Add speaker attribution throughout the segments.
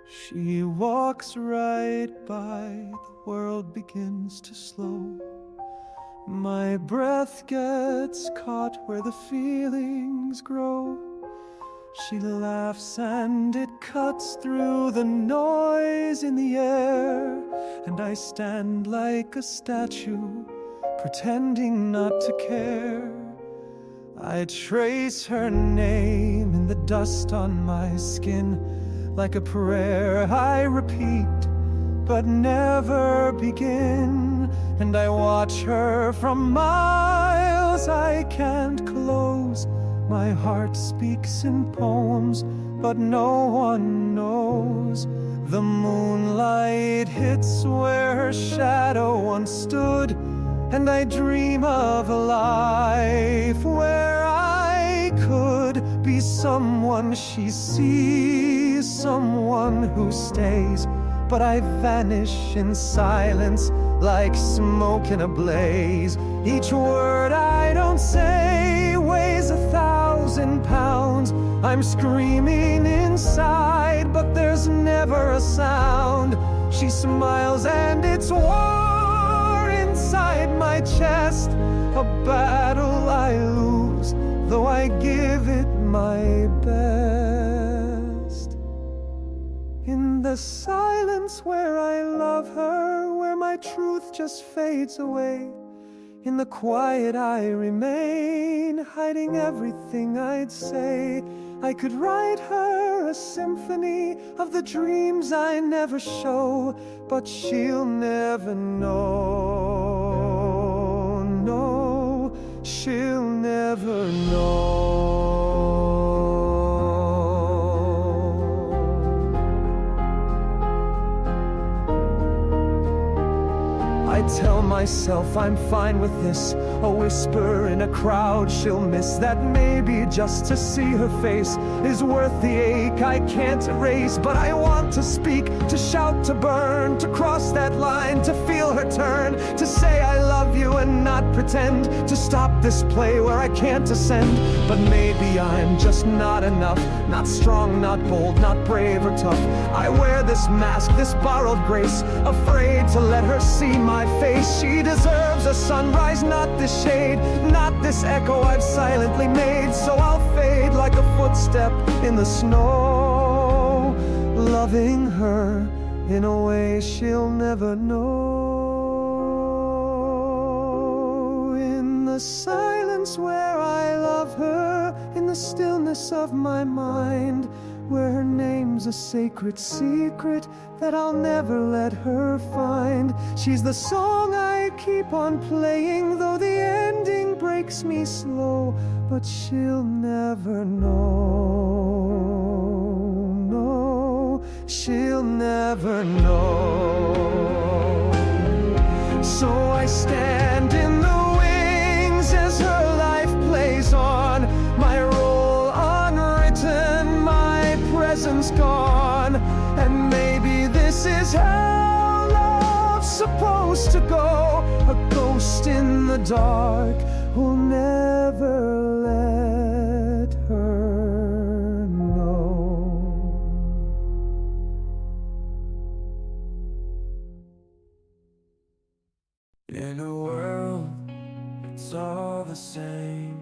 Speaker 1: She walks right by, the world begins to slow. My breath gets caught where the feelings grow. She laughs and it cuts through the noise in the air, and I stand like a statue, pretending not to care. I trace her name in the dust on my skin, like a prayer I repeat but never begin. And I watch her from miles I can't close. My heart speaks in poems, but no one knows. The moonlight hits where her shadow once stood, and I dream of a life where I could be someone she sees, someone who stays. But I vanish in silence like smoke in a blaze. Each word I don't say weighs 1,000 pounds. I'm screaming inside, but there's never a sound. She smiles and it's war inside my chest, a battle I lose, though I give it my best. In the silence where I love her, where my truth just fades away, in the quiet I remain, hiding everything I'd say. I could write her a symphony of the dreams I never show, but she'll never know. No, she'll never know. I tell myself I'm fine with this, a whisper in a crowd she'll miss, that maybe just to see her face is worth the ache I can't erase. But I want to speak, to shout, to burn, to cross that line, to feel her turn, to say I love you and not pretend, to stop this play where I can't ascend. But maybe I'm just not enough, not strong, not bold, not brave or tough. I wear this mask, this borrowed grace, afraid to let her see my face. She deserves a sunrise, not this shade, not this echo I've silently made. So I'll fade like a footstep in the snow, loving her in a way she'll never know. In the silence where I love her, in the stillness of my mind, where her name's a sacred secret that I'll never let her find. She's the song I keep on playing, though the ending breaks me slow. But she'll never know. No, she'll never know. So I stand in the wings as her life plays on, my role unwritten, my presence gone. And maybe this is how love's supposed to go, a ghost in the dark who'll never let her know. In a world, it's all the same.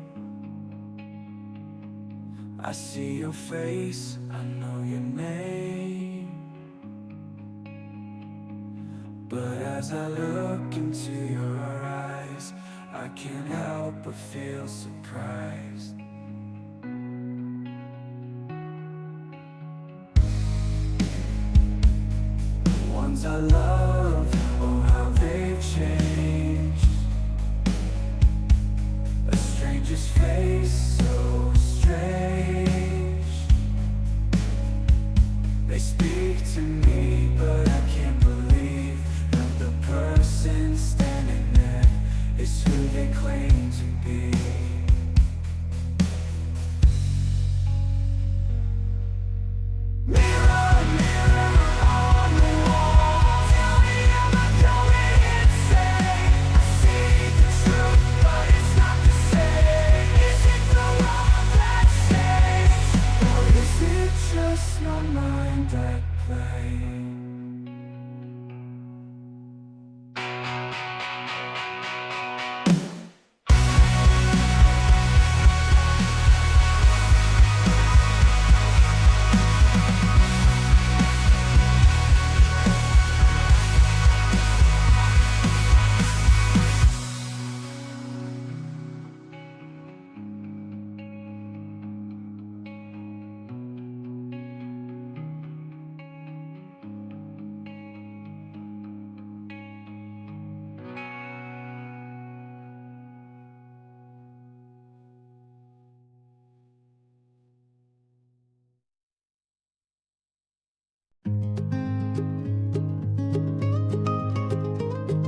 Speaker 1: I see your face, I know your name. But as I look into your eyes, I can't help but feel surprised. The ones I love, oh how they've changed. A stranger's face, so strange. They speak to me, but I can't believe that the person standing there is who they claim to be. Mirror, mirror on the wall, tell me am I going insane? I see the truth, but it's not the same. Is it the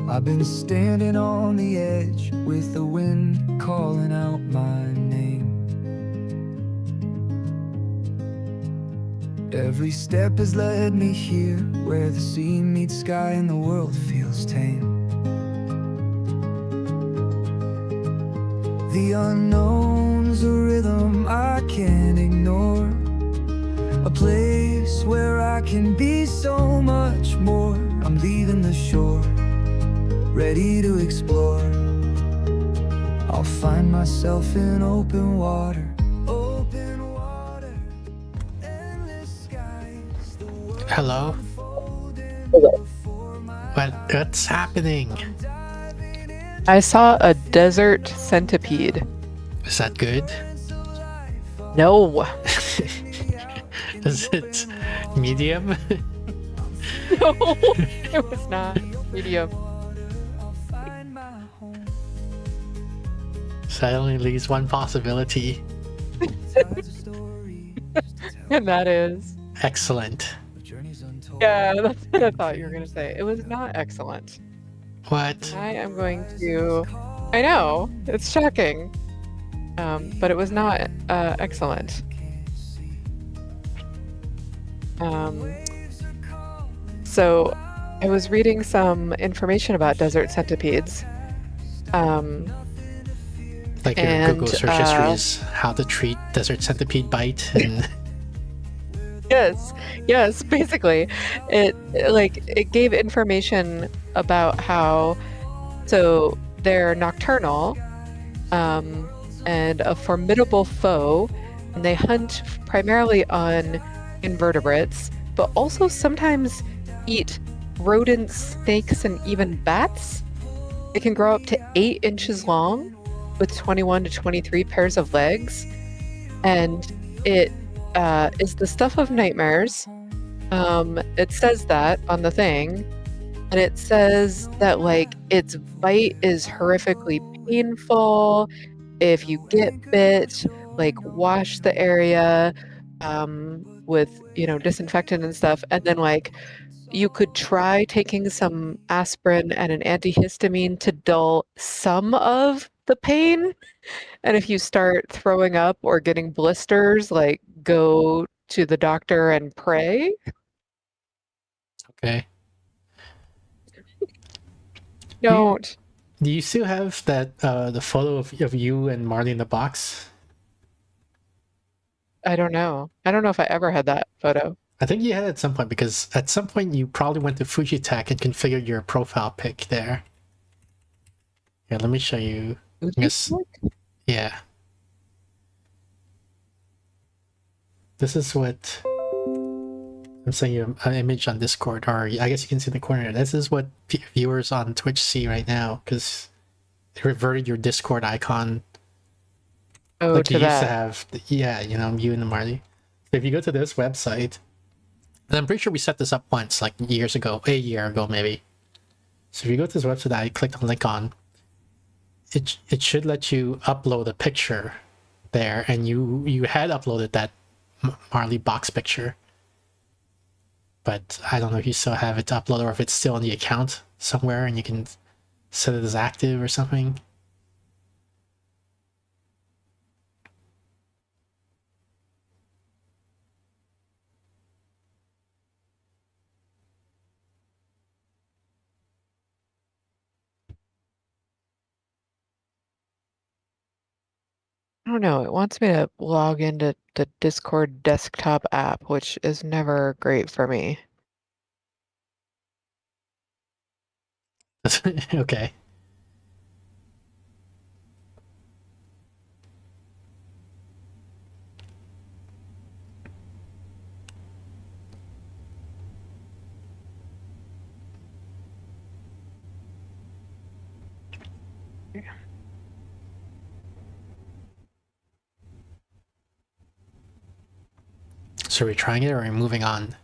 Speaker 1: I've been standing on the edge with the wind calling out my name. Every step has led me here, where the sea meets sky and the world feels tame. The unknown's a rhythm I can't ignore, a place where I can be so much more. I'm leaving the shore, ready to explore. I'll find myself in open water, endless skies, the world
Speaker 2: Hello?
Speaker 1: unfolding
Speaker 3: Okay.
Speaker 1: before my
Speaker 2: What's happening?
Speaker 1: diving into
Speaker 3: I saw a desert centipede.
Speaker 2: Is that good?
Speaker 3: No,
Speaker 2: Is it medium?
Speaker 3: no, it was not medium.
Speaker 2: So that only leaves one possibility.
Speaker 3: And that is,
Speaker 2: Excellent.
Speaker 3: yeah, that's what I thought you were going to say. It was not excellent.
Speaker 2: What?
Speaker 3: I am going to, I know, it's shocking, but it was not excellent. Um, so I was reading some information about desert centipedes. Um,
Speaker 2: Like your Google
Speaker 3: and
Speaker 2: search history is how to treat desert centipede bite and
Speaker 3: Yes, yes, basically. It gave information about how they're nocturnal, um, and a formidable foe, and they hunt primarily on invertebrates, but also sometimes eat rodents, snakes, and even bats. It can grow up to 8 inches long with 21 to 23 pairs of legs, and it is the stuff of nightmares. It says that on the thing, and it says that like its bite is horrifically painful. If you get bit, like wash the area with, disinfectant and stuff, and then like you could try taking some aspirin and an antihistamine to dull some of the pain. And if you start throwing up or getting blisters, like go to the doctor and pray.
Speaker 2: okay. Do you,
Speaker 3: Don't.
Speaker 2: do you still have that the photo of you and Marley in the box?
Speaker 3: I don't know. I don't know if I ever had that photo.
Speaker 2: I think you had it at some point because at some point you probably went to Fujitech and configured your profile pic there. Here, let me show you. I
Speaker 3: Fuji
Speaker 2: guess,
Speaker 3: Tech?
Speaker 2: yeah. This is what I'm sending you an image on Discord, or I guess you can see in the corner. This is what viewers on Twitch see right now because they reverted your Discord icon
Speaker 3: Oh,
Speaker 2: like you
Speaker 3: to
Speaker 2: used to
Speaker 3: that.
Speaker 2: have. Yeah, you and the Marley. So if you go to this website, and I'm pretty sure we set this up once, like years ago, a year ago maybe. So if you go to this website that I clicked the link on, it should let you upload a picture there, and you had uploaded that Marley box picture, but I don't know if you still have it to upload or if it's still on the account somewhere and you can set it as active or something.
Speaker 3: I don't know. It wants me to log into the Discord desktop app, which is never great for me.
Speaker 2: Okay. So are we trying it or are we moving on?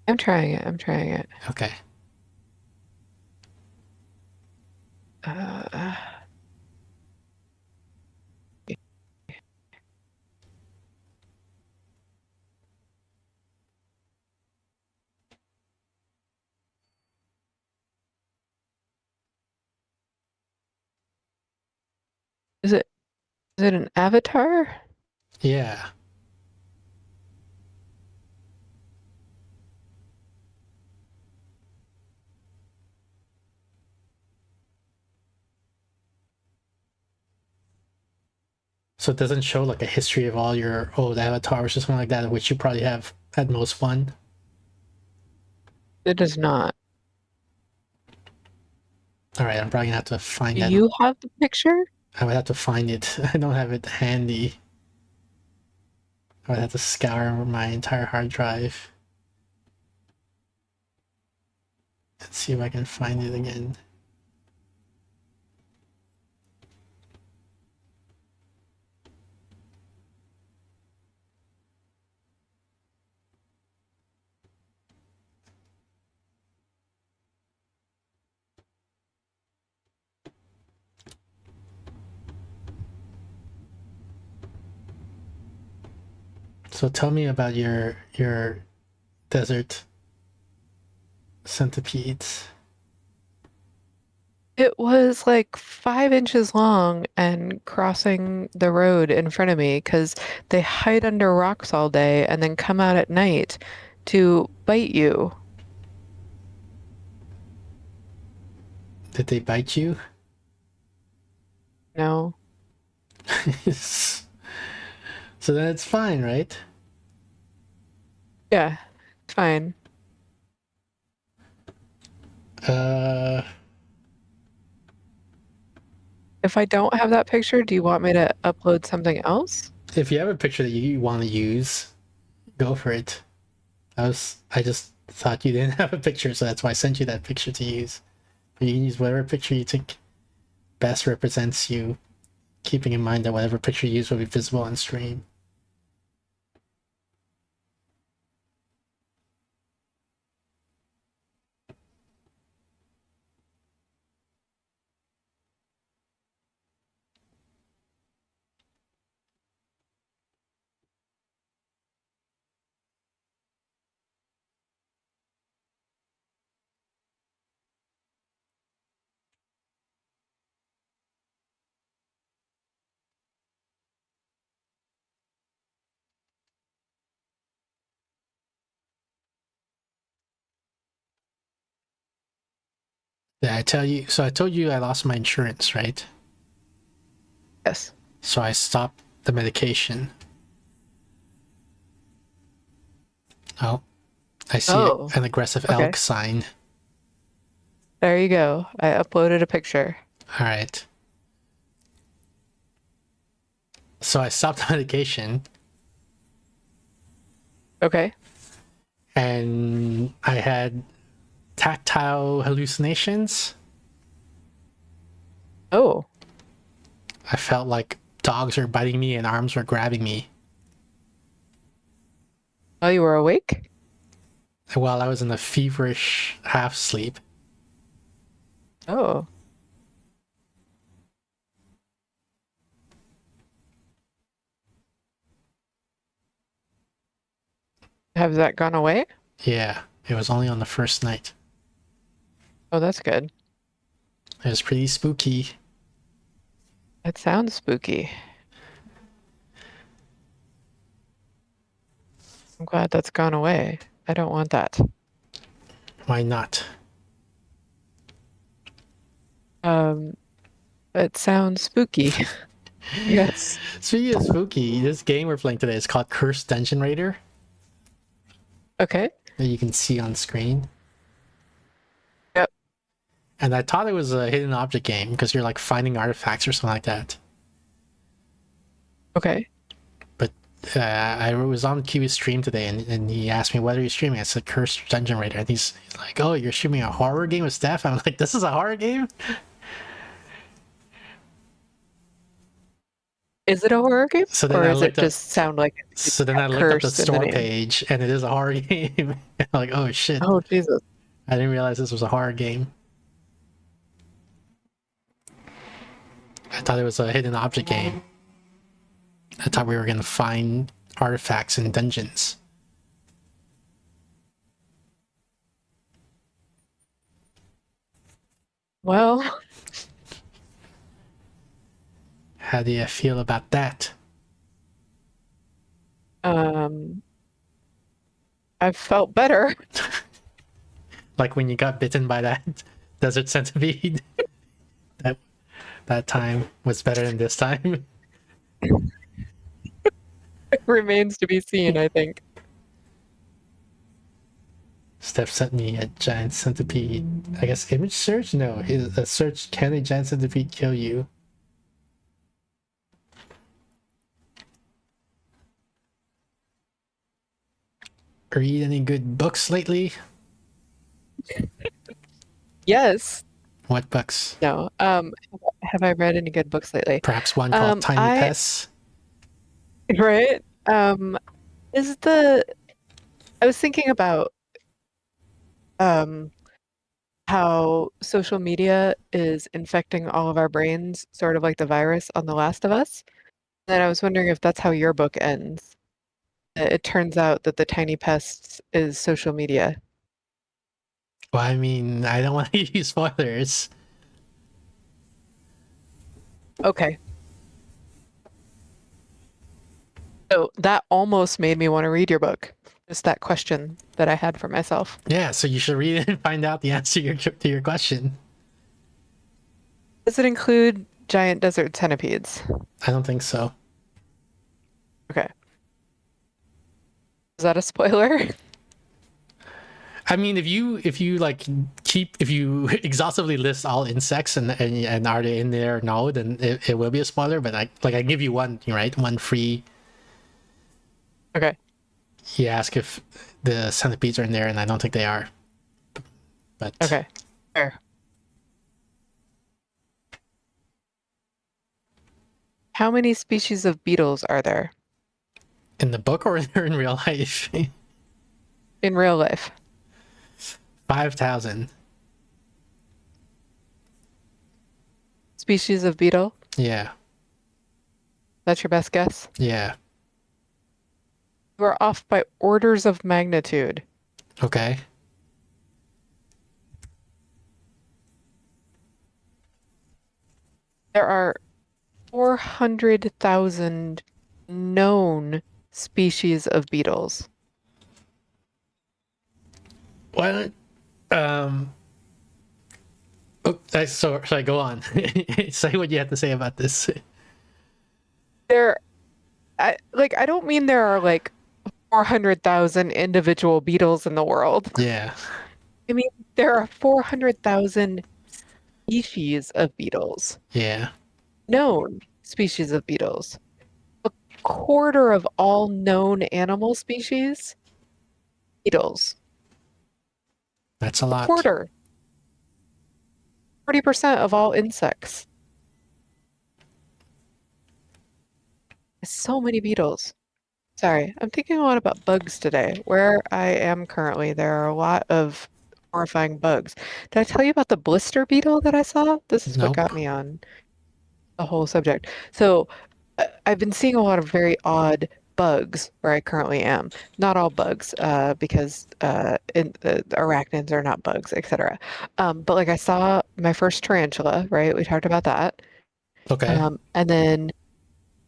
Speaker 3: I'm trying it. I'm trying it.
Speaker 2: Okay.
Speaker 3: Uh, Is it an avatar?
Speaker 2: Yeah. So it doesn't show like a history of all your old avatars or something like that, which you probably have had most fun.
Speaker 3: It does not.
Speaker 2: All right, I'm probably gonna have to find
Speaker 3: Do
Speaker 2: that.
Speaker 3: you have the picture?
Speaker 2: I would have to find it. I don't have it handy. I would have to scour my entire hard drive. Let's see if I can find it again. So tell me about your desert centipedes.
Speaker 3: It was like 5 inches long and crossing the road in front of me because they hide under rocks all day and then come out at night to bite you.
Speaker 2: Did they bite you?
Speaker 3: No.
Speaker 2: So then it's fine, right?
Speaker 3: Yeah, fine.
Speaker 2: Uh,
Speaker 3: If I don't have that picture, do you want me to upload something else?
Speaker 2: if you have a picture that you want to use, go for it. I just thought you didn't have a picture, so that's why I sent you that picture to use. But you can use whatever picture you think best represents you, keeping in mind that whatever picture you use will be visible on stream. Yeah, I tell you. So I told you I lost my insurance, right?
Speaker 3: Yes.
Speaker 2: So I stopped the medication. Oh, I see
Speaker 3: Oh,
Speaker 2: an aggressive
Speaker 3: okay.
Speaker 2: elk sign.
Speaker 3: There you go. I uploaded a picture.
Speaker 2: All right. So I stopped the medication,
Speaker 3: Okay.
Speaker 2: and I had tactile hallucinations.
Speaker 3: Oh,
Speaker 2: I felt like dogs were biting me and arms were grabbing me
Speaker 3: oh, you were awake?
Speaker 2: while I was in a feverish half sleep.
Speaker 3: Oh, has that gone away?
Speaker 2: Yeah, it was only on the first night.
Speaker 3: Oh, that's good.
Speaker 2: It was pretty spooky.
Speaker 3: That sounds spooky. I'm glad that's gone away. I don't want that.
Speaker 2: Why not?
Speaker 3: Um, it sounds spooky. Yes.
Speaker 2: Speaking of spooky, this game we're playing today is called Cursed Dungeon Raider
Speaker 3: Okay.
Speaker 2: that you can see on screen.
Speaker 3: Yep.
Speaker 2: And I thought it was a hidden object game because you're like finding artifacts or something like that.
Speaker 3: Okay.
Speaker 2: But I was on Kiwi's stream today, and he asked me, "What are you streaming?" I said, "Cursed Dungeon Raider." And he's like, "Oh, you're streaming a horror game with Steph?" I'm like, "This is a horror game?"
Speaker 3: Is it a horror game,
Speaker 2: So then
Speaker 3: or
Speaker 2: I
Speaker 3: is it
Speaker 2: looked up.
Speaker 3: just sound like it's
Speaker 2: So then I
Speaker 3: got
Speaker 2: looked up the
Speaker 3: cursed in the
Speaker 2: store
Speaker 3: name?
Speaker 2: page, and it is a horror game. I'm like, oh shit!
Speaker 3: Oh, Jesus.
Speaker 2: I didn't realize this was a horror game. I thought it was a hidden object game. I thought we were gonna find artifacts in dungeons.
Speaker 3: Well,
Speaker 2: How do you feel about that?
Speaker 3: I've felt better.
Speaker 2: Like when you got bitten by that desert centipede? That time was better than this time.
Speaker 3: It remains to be seen, I think.
Speaker 2: Steph sent me a giant centipede. I guess image search? No, a search, can a giant centipede kill you? Read any good books lately?
Speaker 3: Yes.
Speaker 2: What books?
Speaker 3: No. Have I read any good books lately?
Speaker 2: Perhaps one called Tiny
Speaker 3: I
Speaker 2: Pests?
Speaker 3: right. Is the I was thinking about um how social media is infecting all of our brains, sort of like the virus on The Last of Us. And I was wondering if that's how your book ends. It turns out that the tiny pests is social media.
Speaker 2: Well, I mean, I don't want to use spoilers.
Speaker 3: Okay. So that almost made me want to read your book. Just that question that I had for myself.
Speaker 2: Yeah, so you should read it and find out the answer to your question.
Speaker 3: Does it include giant desert centipedes?
Speaker 2: I don't think so.
Speaker 3: Okay. Is that a spoiler?
Speaker 2: I mean, if you like if you exhaustively list all insects and are they in there? No, then it will be a spoiler. But I give you one, right? One free.
Speaker 3: Okay.
Speaker 2: You ask if the centipedes are in there, and I don't think they are. But
Speaker 3: Okay. Fair. How many species of beetles are there
Speaker 2: in the book or in real life,
Speaker 3: in real life?
Speaker 2: 5,000.
Speaker 3: Species of beetle?
Speaker 2: Yeah,
Speaker 3: That's your best guess?
Speaker 2: yeah.
Speaker 3: You are off by orders of magnitude.
Speaker 2: Okay.
Speaker 3: There are 400,000 known species of beetles.
Speaker 2: Well, um. Oh, so should I go on? Say what you have to say about this.
Speaker 3: There, I don't mean there are like 400,000 individual beetles in the world.
Speaker 2: Yeah,
Speaker 3: I mean, there are 400,000 species of beetles,
Speaker 2: yeah.
Speaker 3: known species of beetles. A quarter of all known animal species, beetles.
Speaker 2: That's a
Speaker 3: A
Speaker 2: lot.
Speaker 3: quarter, 40% of all insects. So many beetles. Sorry, I'm thinking a lot about bugs today. Where I am currently, there are a lot of horrifying bugs. Did I tell you about the blister beetle that I saw? This is what
Speaker 2: Nope.
Speaker 3: got me on the whole subject. So, I've been seeing a lot of very odd bugs where I currently am. Not all bugs, because arachnids are not bugs, etc. But like I saw my first tarantula, right? We talked about that.
Speaker 2: Okay.
Speaker 3: And then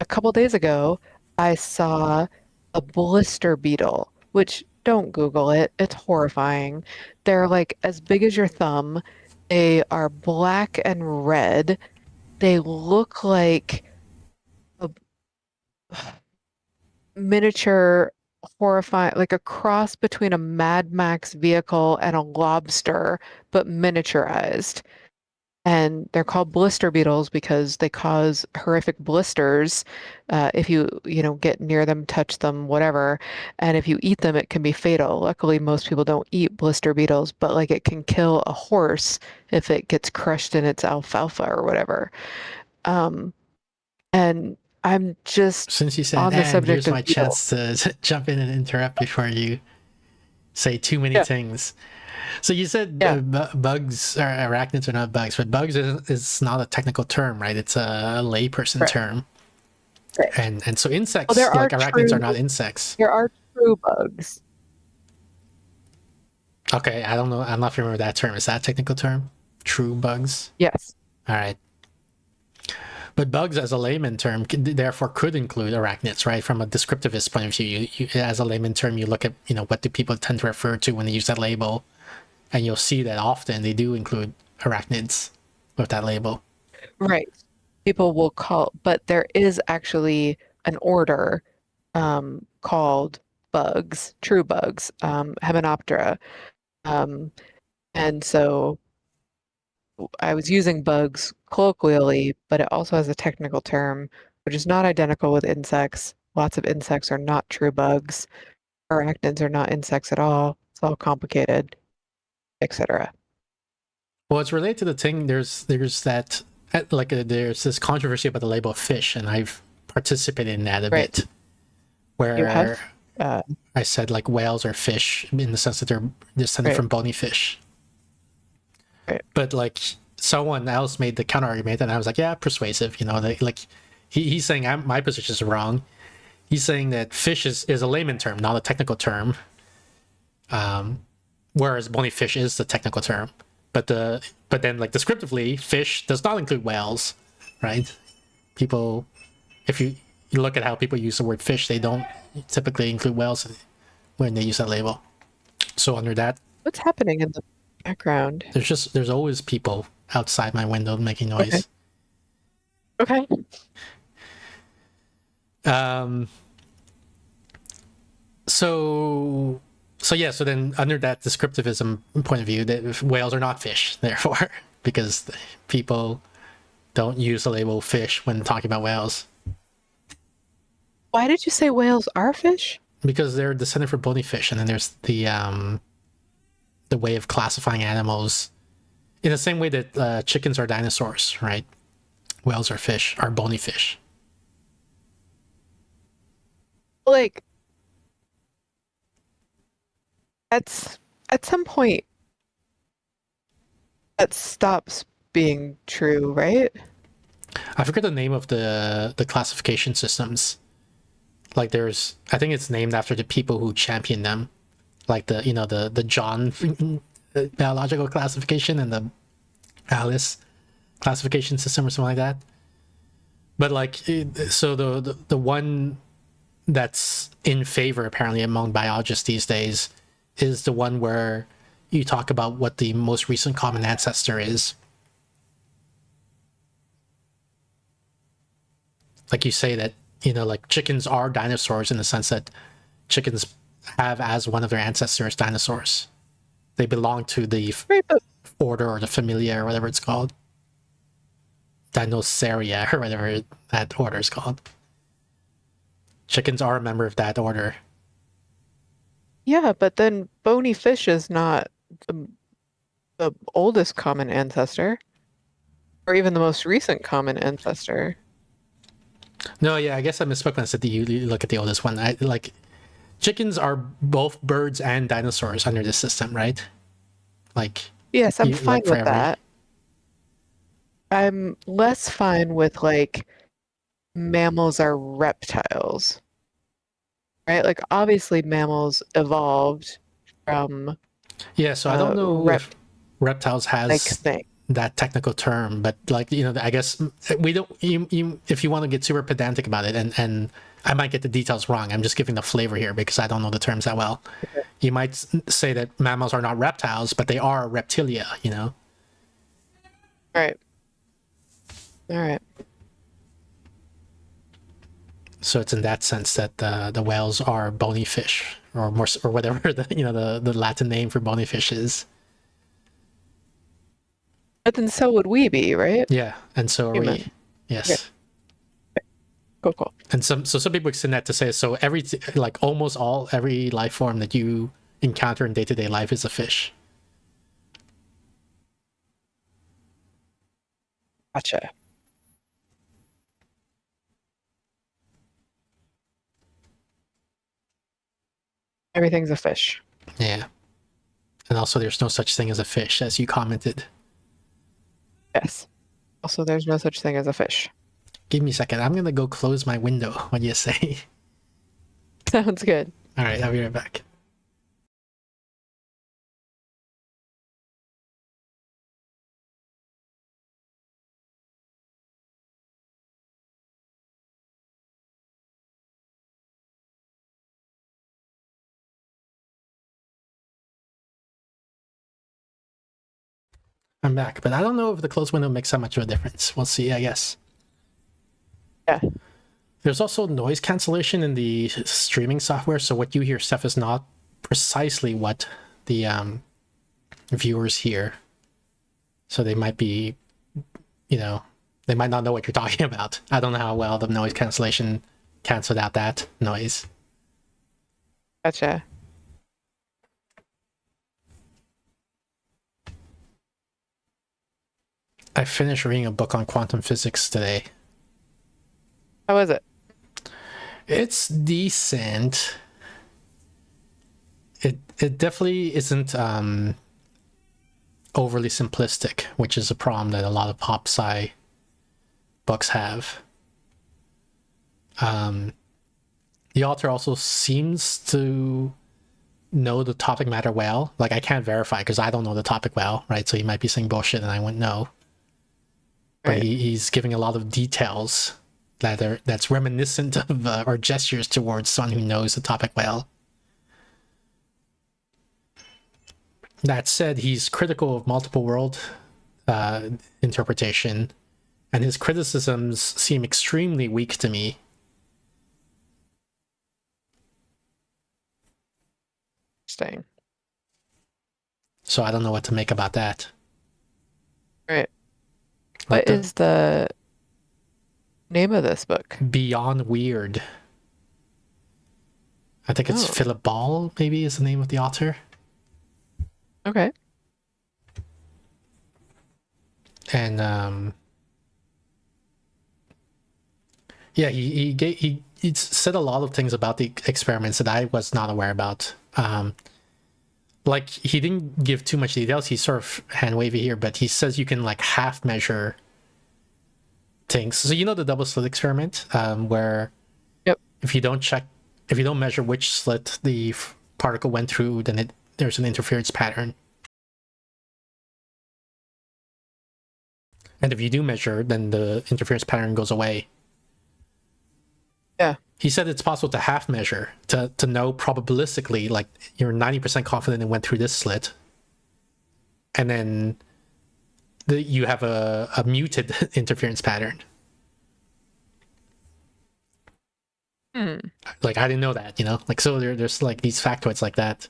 Speaker 3: a couple days ago, I saw a blister beetle, which don't Google it. It's horrifying. They're like as big as your thumb. They are black and red. They look like a miniature horrifying, like a cross between a Mad Max vehicle and a lobster, but miniaturized. And they're called blister beetles because they cause horrific blisters if you get near them, touch them, whatever. And if you eat them, it can be fatal. Luckily, most people don't eat blister beetles, but like it can kill a horse if it gets crushed in its alfalfa or whatever. Um, and I'm just
Speaker 2: Since you said,
Speaker 3: on the
Speaker 2: and
Speaker 3: subject
Speaker 2: here's
Speaker 3: of
Speaker 2: my
Speaker 3: beetles.
Speaker 2: chance to jump in and interrupt before you say too many
Speaker 3: Yeah,
Speaker 2: things. So you said
Speaker 3: yeah,
Speaker 2: bugs or arachnids are not bugs, but bugs is not a technical term, right? It's a layperson
Speaker 3: right,
Speaker 2: term.
Speaker 3: right.
Speaker 2: And so
Speaker 3: Well, there
Speaker 2: insects,
Speaker 3: are
Speaker 2: like arachnids, are
Speaker 3: true
Speaker 2: not insects.
Speaker 3: there are true bugs.
Speaker 2: Okay, I don't know. I'm not familiar with that term. Is that a technical term? True bugs?
Speaker 3: Yes.
Speaker 2: All right. But bugs, as a layman term, therefore could include arachnids, right? From a descriptivist point of view, as a layman term, you look at what do people tend to refer to when they use that label, and you'll see that often they do include arachnids with that label.
Speaker 3: Right. People will call, but there is actually an order called bugs, true bugs, Hymenoptera. Um, and so I was using bugs colloquially, but it also has a technical term, which is not identical with insects. Lots of insects are not true bugs. Arachnids are not insects at all. It's all complicated, etc.
Speaker 2: Well, it's related to the thing. There's that there's this controversy about the label of fish, and I've participated in that a
Speaker 3: Right.
Speaker 2: bit,
Speaker 3: You have
Speaker 2: where I said like whales are fish in the sense that they're descended
Speaker 3: Right.
Speaker 2: from bony fish.
Speaker 3: Right.
Speaker 2: But like someone else made the counter argument, and I was like, yeah, persuasive. He's saying my position is wrong. He's saying that fish is a layman term, not a technical term. Whereas bony fish is the technical term. But then like descriptively, fish does not include whales, right? People, if you look at how people use the word fish, they don't typically include whales when they use that label. So under that,
Speaker 3: What's happening in the background?
Speaker 2: there's always people outside my window making noise.
Speaker 3: Okay.
Speaker 2: So then under that descriptivism point of view, that whales are not fish, therefore, because people don't use the label fish when talking about whales.
Speaker 3: Why did you say whales are fish?
Speaker 2: Because they're descended from bony fish, and then there's the way of classifying animals in the same way that chickens are dinosaurs, right? Whales are fish, are bony fish.
Speaker 3: Like, at some point, that stops being true, right?
Speaker 2: I forget the name of the classification systems. Like I think it's named after the people who champion them, like the John biological classification and the Alice classification system or something like that. But like, so the one that's in favor apparently among biologists these days is the one where you talk about what the most recent common ancestor is. Like you say that, like chickens are dinosaurs in the sense that chickens have as one of their ancestors dinosaurs. They belong to the
Speaker 3: Right, but
Speaker 2: order or the familia or whatever it's called. Dinosaria or whatever that order is called. Chickens are a member of that order.
Speaker 3: yeah, but then bony fish is not the oldest common ancestor, or even the most recent common ancestor.
Speaker 2: No, yeah, I guess I misspoke when I said that you look at the oldest one. Chickens are both birds and dinosaurs under this system, right? Like,
Speaker 3: Yes, I'm fine
Speaker 2: for
Speaker 3: with that. I'm less fine with like mammals are reptiles, right? Like obviously mammals evolved from
Speaker 2: Yeah, so I don't know if reptiles
Speaker 3: like
Speaker 2: has
Speaker 3: thing.
Speaker 2: that technical term, but like I guess we don't. If you want to get super pedantic about it, and I might get the details wrong. I'm just giving the flavor here because I don't know the terms that well.
Speaker 3: Okay.
Speaker 2: You might say that mammals are not reptiles, but they are reptilia.
Speaker 3: All right. All right.
Speaker 2: So it's in that sense that the whales are bony fish, or more, or whatever the Latin name for bony fish is.
Speaker 3: But then so would we be, right?
Speaker 2: Yeah, and so are we.
Speaker 3: Human.
Speaker 2: Yes.
Speaker 3: Okay. Cool.
Speaker 2: And some people extend that to say so almost every life form that you encounter in day-to-day life is a fish.
Speaker 3: Gotcha. Everything's a fish.
Speaker 2: Yeah. And also there's no such thing as a fish, as you commented.
Speaker 3: Yes. Also, there's no such thing as a fish.
Speaker 2: Give me a second. I'm gonna go close my window. What do you say?
Speaker 3: Sounds good.
Speaker 2: All right, I'll be right back. I'm back, but I don't know if the close window makes that much of a difference. We'll see, I guess.
Speaker 3: Yeah.
Speaker 2: There's also noise cancellation in the streaming software, so what you hear, Steph, is not precisely what the viewers hear. So they might be, they might not know what you're talking about. I don't know how well the noise cancellation canceled out that noise.
Speaker 3: Gotcha.
Speaker 2: I finished reading a book on quantum physics today.
Speaker 3: How was it?
Speaker 2: It's decent. It definitely isn't overly simplistic, which is a problem that a lot of pop sci books have. The author also seems to know the topic matter well. Like, I can't verify because I don't know the topic well, right? So he might be saying bullshit and I wouldn't know. But
Speaker 3: Right.
Speaker 2: he's giving a lot of details that's reminiscent of or gestures towards someone who knows the topic well. That said, he's critical of multiple world interpretation, and his criticisms seem extremely weak to me.
Speaker 3: Interesting.
Speaker 2: So I don't know what to make about that.
Speaker 3: Right.
Speaker 2: Like
Speaker 3: What is the name of this book?
Speaker 2: Beyond Weird. I think it's
Speaker 3: Oh.
Speaker 2: Philip Ball, maybe, is the name of the author.
Speaker 3: Okay.
Speaker 2: And yeah, he said a lot of things about the experiments that I was not aware about. Like, he didn't give too much details. He's sort of hand wavy here, but he says you can like half measure things. So you know the double slit experiment, where
Speaker 3: Yep.
Speaker 2: if you don't measure which slit the particle went through, then there's an interference pattern. And if you do measure, then the interference pattern goes away.
Speaker 3: Yeah.
Speaker 2: He said it's possible to half measure, to know probabilistically, like, you're 90% confident it went through this slit. And then you have a muted interference pattern. Like, I didn't know that, Like, so there's like these factoids like that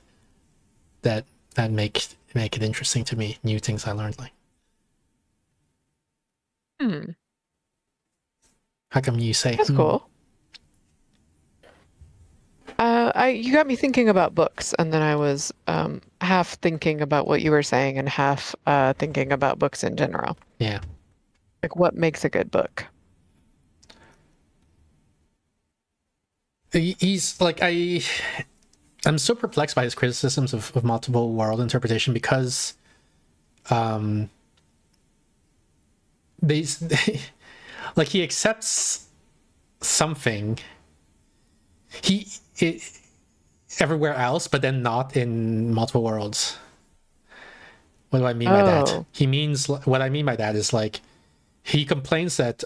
Speaker 2: make it interesting to me. New things I learned, like. How come you say?
Speaker 3: That's cool. You got me thinking about books, and then I was half thinking about what you were saying and half thinking about books in general.
Speaker 2: Yeah.
Speaker 3: Like, what makes a good book?
Speaker 2: He's like, I'm so perplexed by his criticisms of multiple world interpretation because they like, he accepts something everywhere else, but then not in multiple worlds. What do I mean by that?
Speaker 3: Oh.
Speaker 2: He means, what I mean by that is, like, he complains that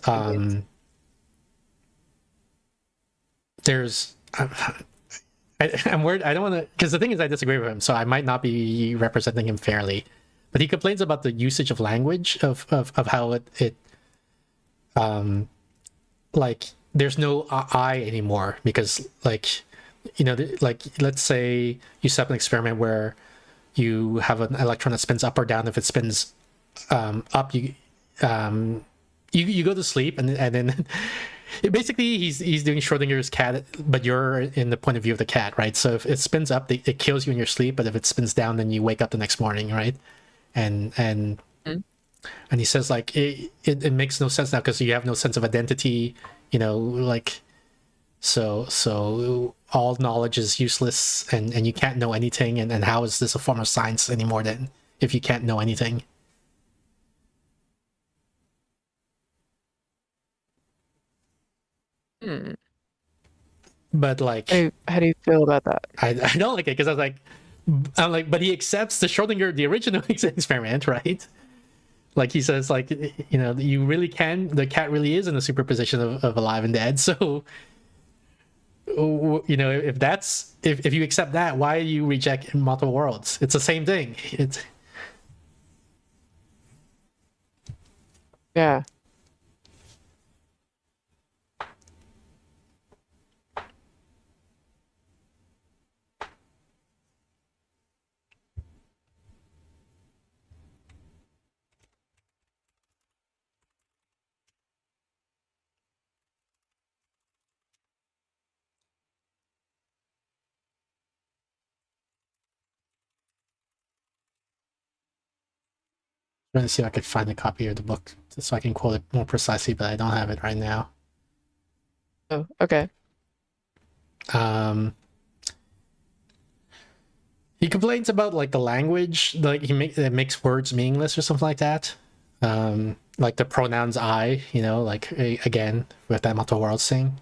Speaker 2: there's I'm worried. I don't want to, because the thing is, I disagree with him, so I might not be representing him fairly. But he complains about the usage of language of how it like, there's no I anymore, because, like, like, let's say you set up an experiment where you have an electron that spins up or down. If it spins up, you go to sleep, and then basically he's doing Schrodinger's cat, but you're in the point of view of the cat, right? So if it spins up, it kills you in your sleep, but if it spins down, then you wake up the next morning, right? And he says, like, it makes no sense now because you have no sense of identity, like, so all knowledge is useless, and you can't know anything, and how is this a form of science anymore then if you can't know anything? But, like,
Speaker 3: How do you feel about that?
Speaker 2: I don't like it, because I'm like, but he accepts the Schrodinger, the original experiment, right? Like, he says, like, you really can, the cat really is in a superposition of alive and dead. So, if you accept that, why do you reject multiple worlds? It's the same thing.
Speaker 3: Yeah.
Speaker 2: Trying to see if I could find a copy of the book so I can quote it more precisely, but I don't have it right now.
Speaker 3: Oh, okay.
Speaker 2: He complains about like the language, like it makes words meaningless or something like that. Like the pronouns I, like again with that multiple worlds thing.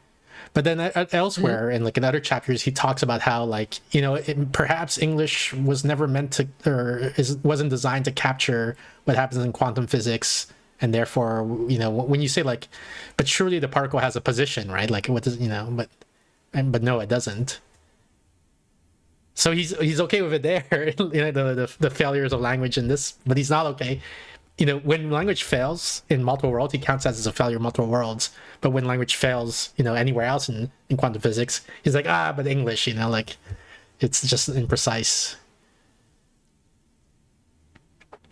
Speaker 2: But then elsewhere, and like in other chapters, he talks about how like perhaps English was never meant to, or wasn't designed to capture what happens in quantum physics, and therefore when you say like, but surely the particle has a position, right? Like what does but no, it doesn't. So he's okay with it there, the failures of language in this, but he's not okay. When language fails in multiple worlds, he counts that as a failure of multiple worlds. But when language fails, anywhere else in quantum physics, he's like, but English, like it's just imprecise.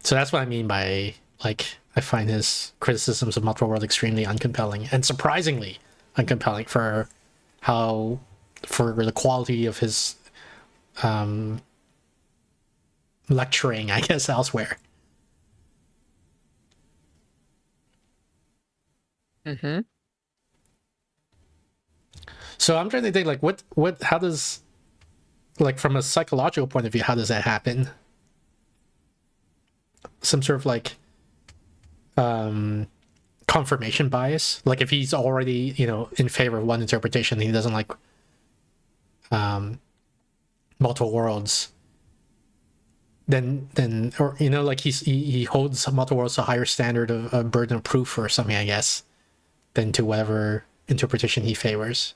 Speaker 2: So that's what I mean by like I find his criticisms of multiple worlds extremely uncompelling and surprisingly uncompelling for the quality of his lecturing, I guess, elsewhere.
Speaker 3: Mm-hmm.
Speaker 2: So I'm trying to think like how does, like from a psychological point of view, how does that happen? Some sort of like confirmation bias, like if he's already in favor of one interpretation, he doesn't like multiple worlds, then or like he holds multiple worlds to a higher standard of a burden of proof or something, I guess, than to whatever interpretation he favors.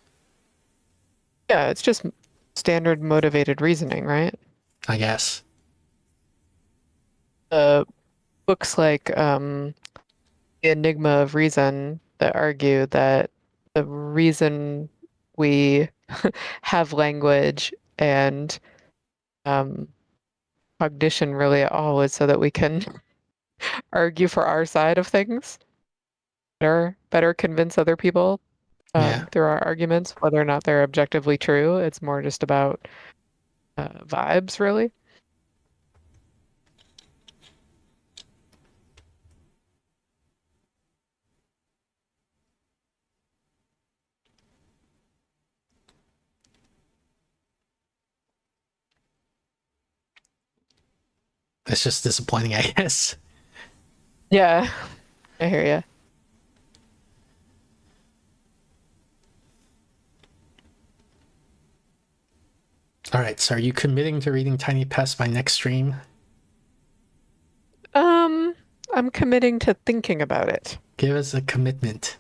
Speaker 3: Yeah, it's just standard motivated reasoning, right?
Speaker 2: I guess.
Speaker 3: Books like The Enigma of Reason that argue that the reason we have language and um, cognition really at all is so that we can argue for our side of things, better convince other people
Speaker 2: Yeah.
Speaker 3: through our arguments, whether or not they're objectively true. It's more just about vibes, really.
Speaker 2: It's just disappointing, I guess.
Speaker 3: Yeah, I hear you.
Speaker 2: All right, so are you committing to reading Tiny Pest by next stream?
Speaker 3: I'm committing to thinking about it.
Speaker 2: Give us a commitment.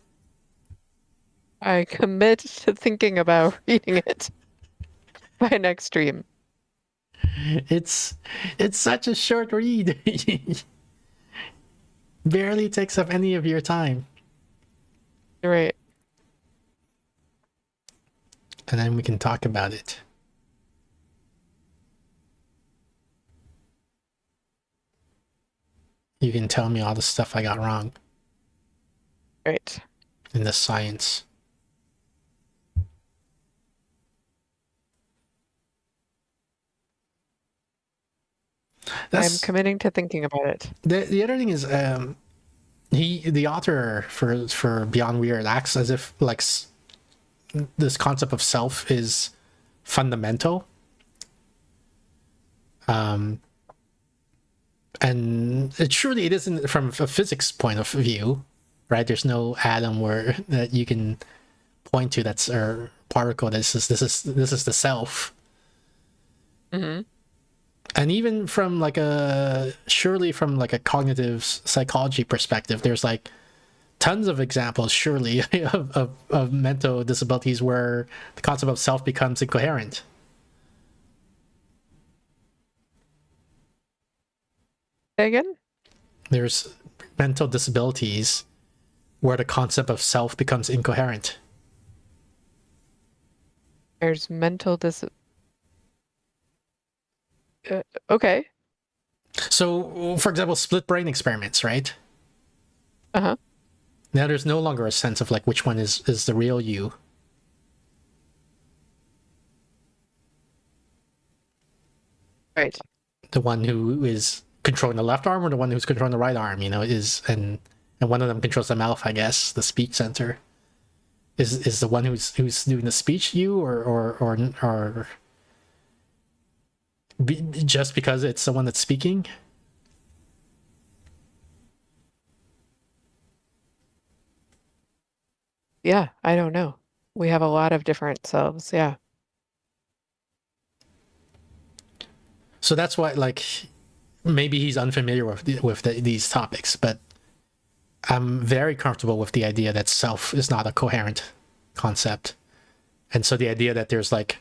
Speaker 3: I commit to thinking about reading it by next stream.
Speaker 2: It's such a short read. Barely takes up any of your time.
Speaker 3: You're right.
Speaker 2: And then we can talk about it. You can tell me all the stuff I got wrong
Speaker 3: Right.
Speaker 2: in the science.
Speaker 3: I'm committing to thinking about it.
Speaker 2: The other thing is the author for Beyond Weird acts as if like this concept of self is fundamental. And surely it isn't from a physics point of view, right? There's no atom that you can point to that's a particle. This is the self.
Speaker 3: Mm-hmm.
Speaker 2: And even from like a cognitive psychology perspective, there's like tons of examples surely of mental disabilities where the concept of self becomes incoherent.
Speaker 3: Say again?
Speaker 2: There's mental disabilities where the concept of self becomes incoherent.
Speaker 3: There's mental okay.
Speaker 2: So, for example, split brain experiments, right?
Speaker 3: Uh-huh.
Speaker 2: Now there's no longer a sense of like which one is the real you.
Speaker 3: Right.
Speaker 2: The one who is controlling the left arm or the one who's controlling the right arm, you know, is and one of them controls the mouth, I guess, the speech center. Is the one who's doing the speech you or just because it's the one that's speaking?
Speaker 3: Yeah, I don't know. We have a lot of different selves. Yeah.
Speaker 2: So that's why, like, maybe he's unfamiliar with these topics, but I'm very comfortable with the idea that self is not a coherent concept. And so the idea that there's like,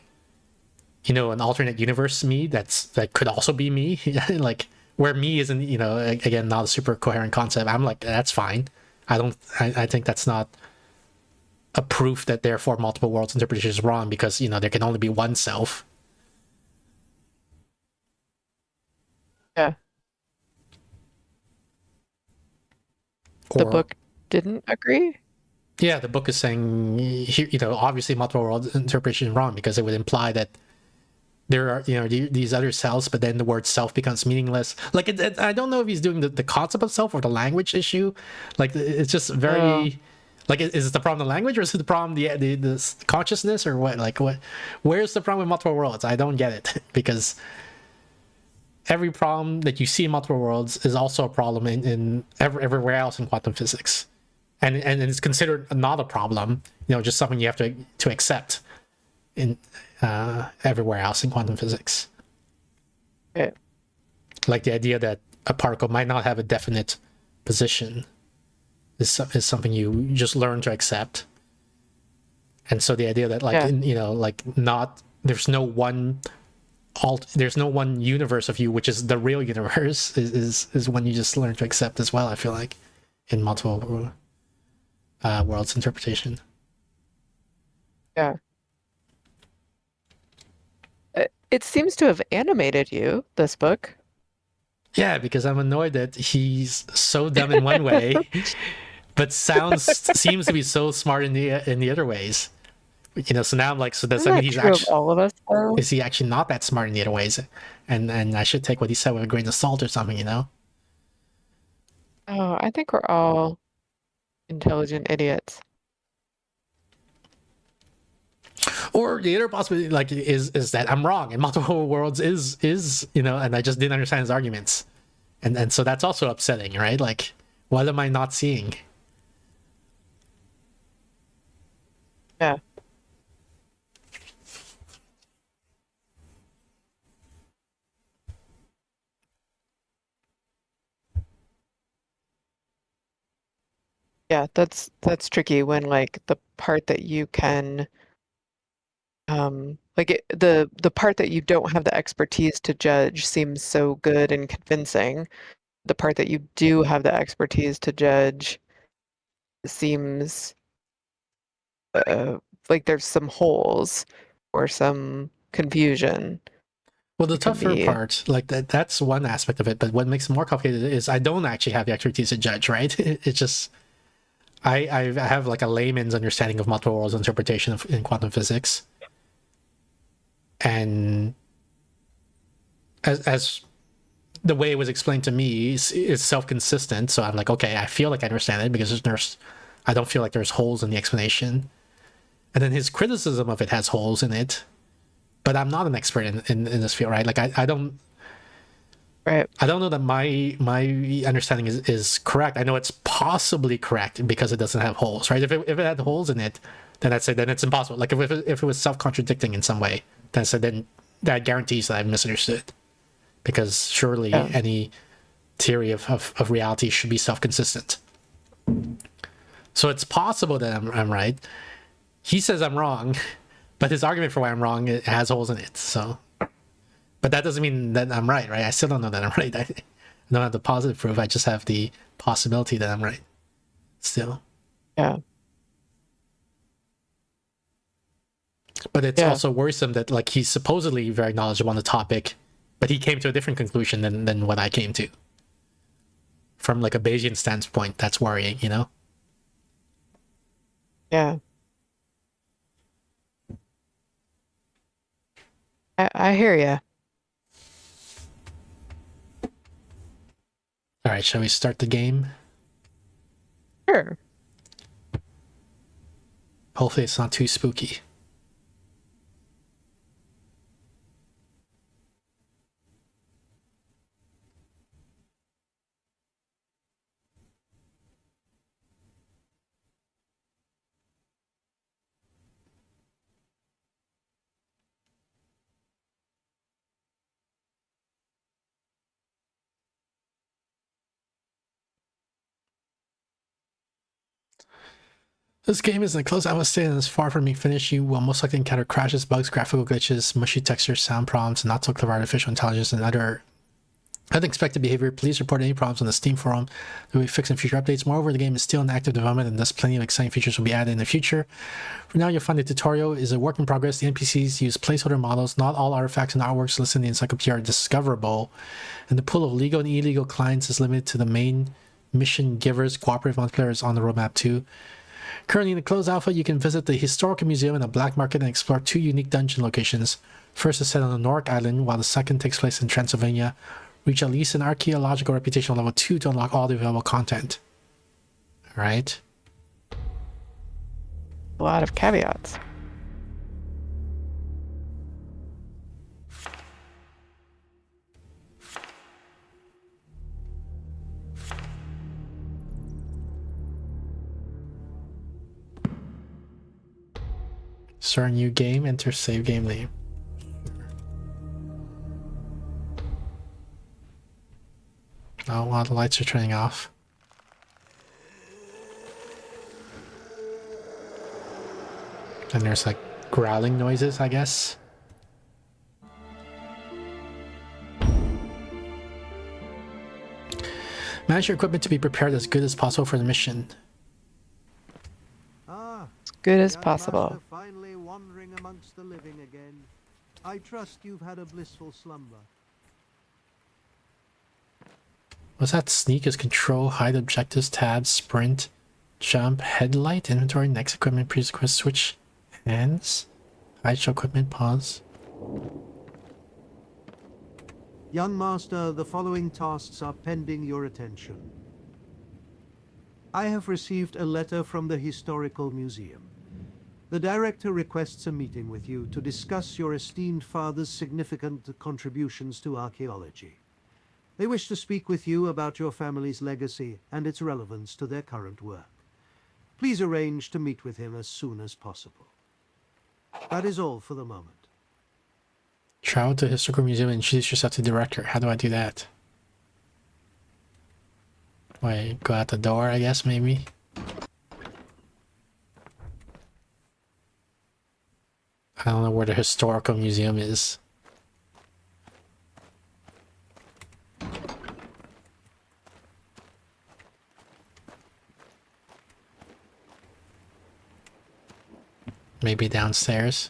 Speaker 2: you know, an alternate universe me that could also be me, like where me isn't, you know, again, not a super coherent concept. I'm like, that's fine. I think that's not a proof that therefore multiple worlds interpretation is wrong, because, you know, there can only be one self.
Speaker 3: Yeah. The book didn't agree?
Speaker 2: Yeah, the book is saying, you know, obviously multiple world interpretation is wrong because it would imply that there are, you know, these other selves, but then the word self becomes meaningless. Like, I don't know if he's doing the concept of self or the language issue. Like, it's just very, like, is it the problem the language, or is it the problem the consciousness, or what? Like, where's the problem with multiple worlds? I don't get it, because every problem that you see in multiple worlds is also a problem in everywhere else in quantum physics. And it's considered not a problem, you know, just something you have to accept in everywhere else in quantum physics.
Speaker 3: Yeah.
Speaker 2: Like the idea that a particle might not have a definite position is something you just learn to accept. And so the idea that, like, you know, like, not there's no one universe of you which is the real universe is one you just learn to accept as well, I feel like, in multiple worlds interpretation.
Speaker 3: Yeah. It seems to have animated you, this book.
Speaker 2: Yeah, because I'm annoyed that he's so dumb in one way, but seems to be so smart in the other ways. You know, so now I'm like, so does that mean he's actually,
Speaker 3: all of us, though?
Speaker 2: is he actually not that smart in the other ways? And I should take what he said with a grain of salt or something, you know?
Speaker 3: Oh, I think we're all intelligent idiots.
Speaker 2: Or the other possibility, like, is that I'm wrong and multiple worlds is, you know, and I just didn't understand his arguments, and so that's also upsetting, right? Like, what am I not seeing?
Speaker 3: Yeah. Yeah, that's tricky when, like, the part that you can the part that you don't have the expertise to judge seems so good and convincing. The part that you do have the expertise to judge seems like there's some holes or some confusion.
Speaker 2: Well, the
Speaker 3: It can
Speaker 2: tougher
Speaker 3: be.
Speaker 2: part, like, that's one aspect of it, but what makes it more complicated is I don't actually have the expertise to judge, right? It's just I have like a layman's understanding of multiple worlds interpretation in quantum physics, and as the way it was explained to me is self-consistent. So I'm like, okay, I feel like I understand it because I don't feel like there's holes in the explanation. And then his criticism of it has holes in it, but I'm not an expert in this field, right? Like, I don't.
Speaker 3: Right.
Speaker 2: I don't know that my understanding is correct. I know it's possibly correct because it doesn't have holes, right? If it had holes in it, then I'd say then it's impossible. Like, if it was self-contradicting in some way, then that guarantees that I've misunderstood. Because surely any theory of reality should be self-consistent. So it's possible that I'm right. He says I'm wrong, but his argument for why I'm wrong, it has holes in it. So, but that doesn't mean that I'm right, right? I still don't know that I'm right. I don't have the positive proof. I just have the possibility that I'm right. Still.
Speaker 3: Yeah.
Speaker 2: But it's
Speaker 3: Yeah.
Speaker 2: also worrisome that like he's supposedly very knowledgeable on the topic, but he came to a different conclusion than what I came to. From like a Bayesian standpoint, that's worrying, you know?
Speaker 3: Yeah. I hear you.
Speaker 2: All right, shall we start the game?
Speaker 3: Sure.
Speaker 2: Hopefully it's not too spooky. This game is in a closed alpha state and is far from being finished. You will most likely encounter crashes, bugs, graphical glitches, mushy textures, sound problems, not so clever artificial intelligence, and other unexpected behavior. Please report any problems on the Steam forum. They will be fixed in future updates. Moreover, the game is still in active development and thus plenty of exciting features will be added in the future. For now, you'll find the tutorial is a work in progress. The NPCs use placeholder models. Not all artifacts and artworks listed in the encyclopedia are discoverable. And the pool of legal and illegal clients is limited to the main mission givers. Cooperative multiplayer is on the roadmap too. Currently in the closed alpha, you can visit the Historical Museum and a black market and explore 2 unique dungeon locations. First is set on the Nork Island, while the second takes place in Transylvania. Reach at least an archaeological reputation level 2 to unlock all the available content. Alright.
Speaker 3: A lot of caveats.
Speaker 2: Start a new game, enter save game name. Oh, wow, the lights are turning off. And there's like growling noises, I guess. Manage your equipment to be prepared as good as possible for the mission.
Speaker 1: Ah,
Speaker 3: As good as
Speaker 1: young
Speaker 3: possible.
Speaker 1: master finally wandering amongst the living again. I trust you've had a blissful slumber.
Speaker 2: Was that sneak is control, hide objectives, tab, sprint, jump, headlight, inventory, next equipment, previous quest, switch, hands, hide show equipment, pause.
Speaker 1: Young master, the following tasks are pending your attention. I have received a letter from the Historical Museum. The director requests a meeting with you to discuss your esteemed father's significant contributions to archaeology. They wish to speak with you about your family's legacy and its relevance to their current work. Please arrange to meet with him as soon as possible. That is all for the moment.
Speaker 2: Travel to the Historical Museum and introduce yourself to the director. How do I do that? Wait, go out the door, I guess, maybe? I don't know where the Historical Museum is. Maybe downstairs.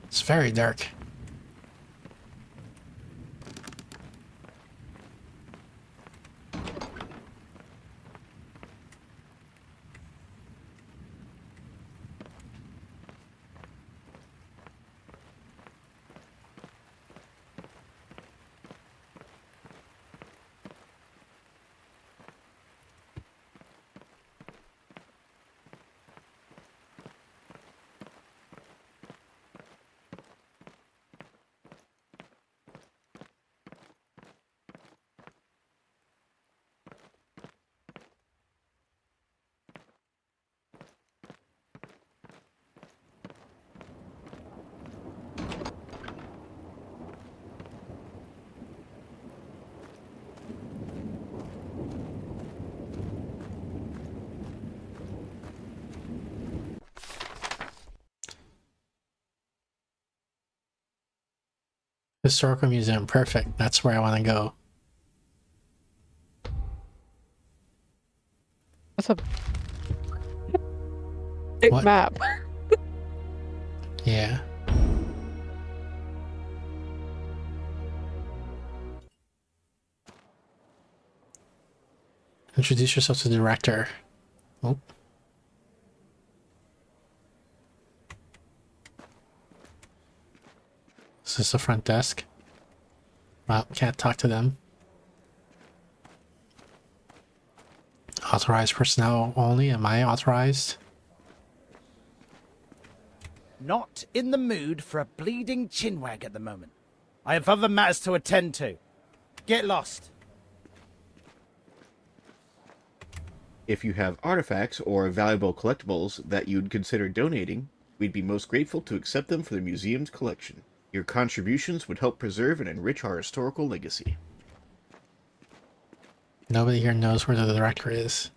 Speaker 2: It's very dark. Historical Museum, perfect. That's where I want to go.
Speaker 3: That's a big
Speaker 2: What?
Speaker 3: map.
Speaker 2: Yeah. Introduce yourself to the director. Oh. Is this the front desk? Well, can't talk to them. Authorized personnel only? Am I authorized?
Speaker 4: Not in the mood for a bleeding chinwag at the moment. I have other matters to attend to. Get lost.
Speaker 5: If you have artifacts or valuable collectibles that you'd consider donating, we'd be most grateful to accept them for the museum's collection. Your contributions would help preserve and enrich our historical legacy.
Speaker 2: Nobody here knows where the director is.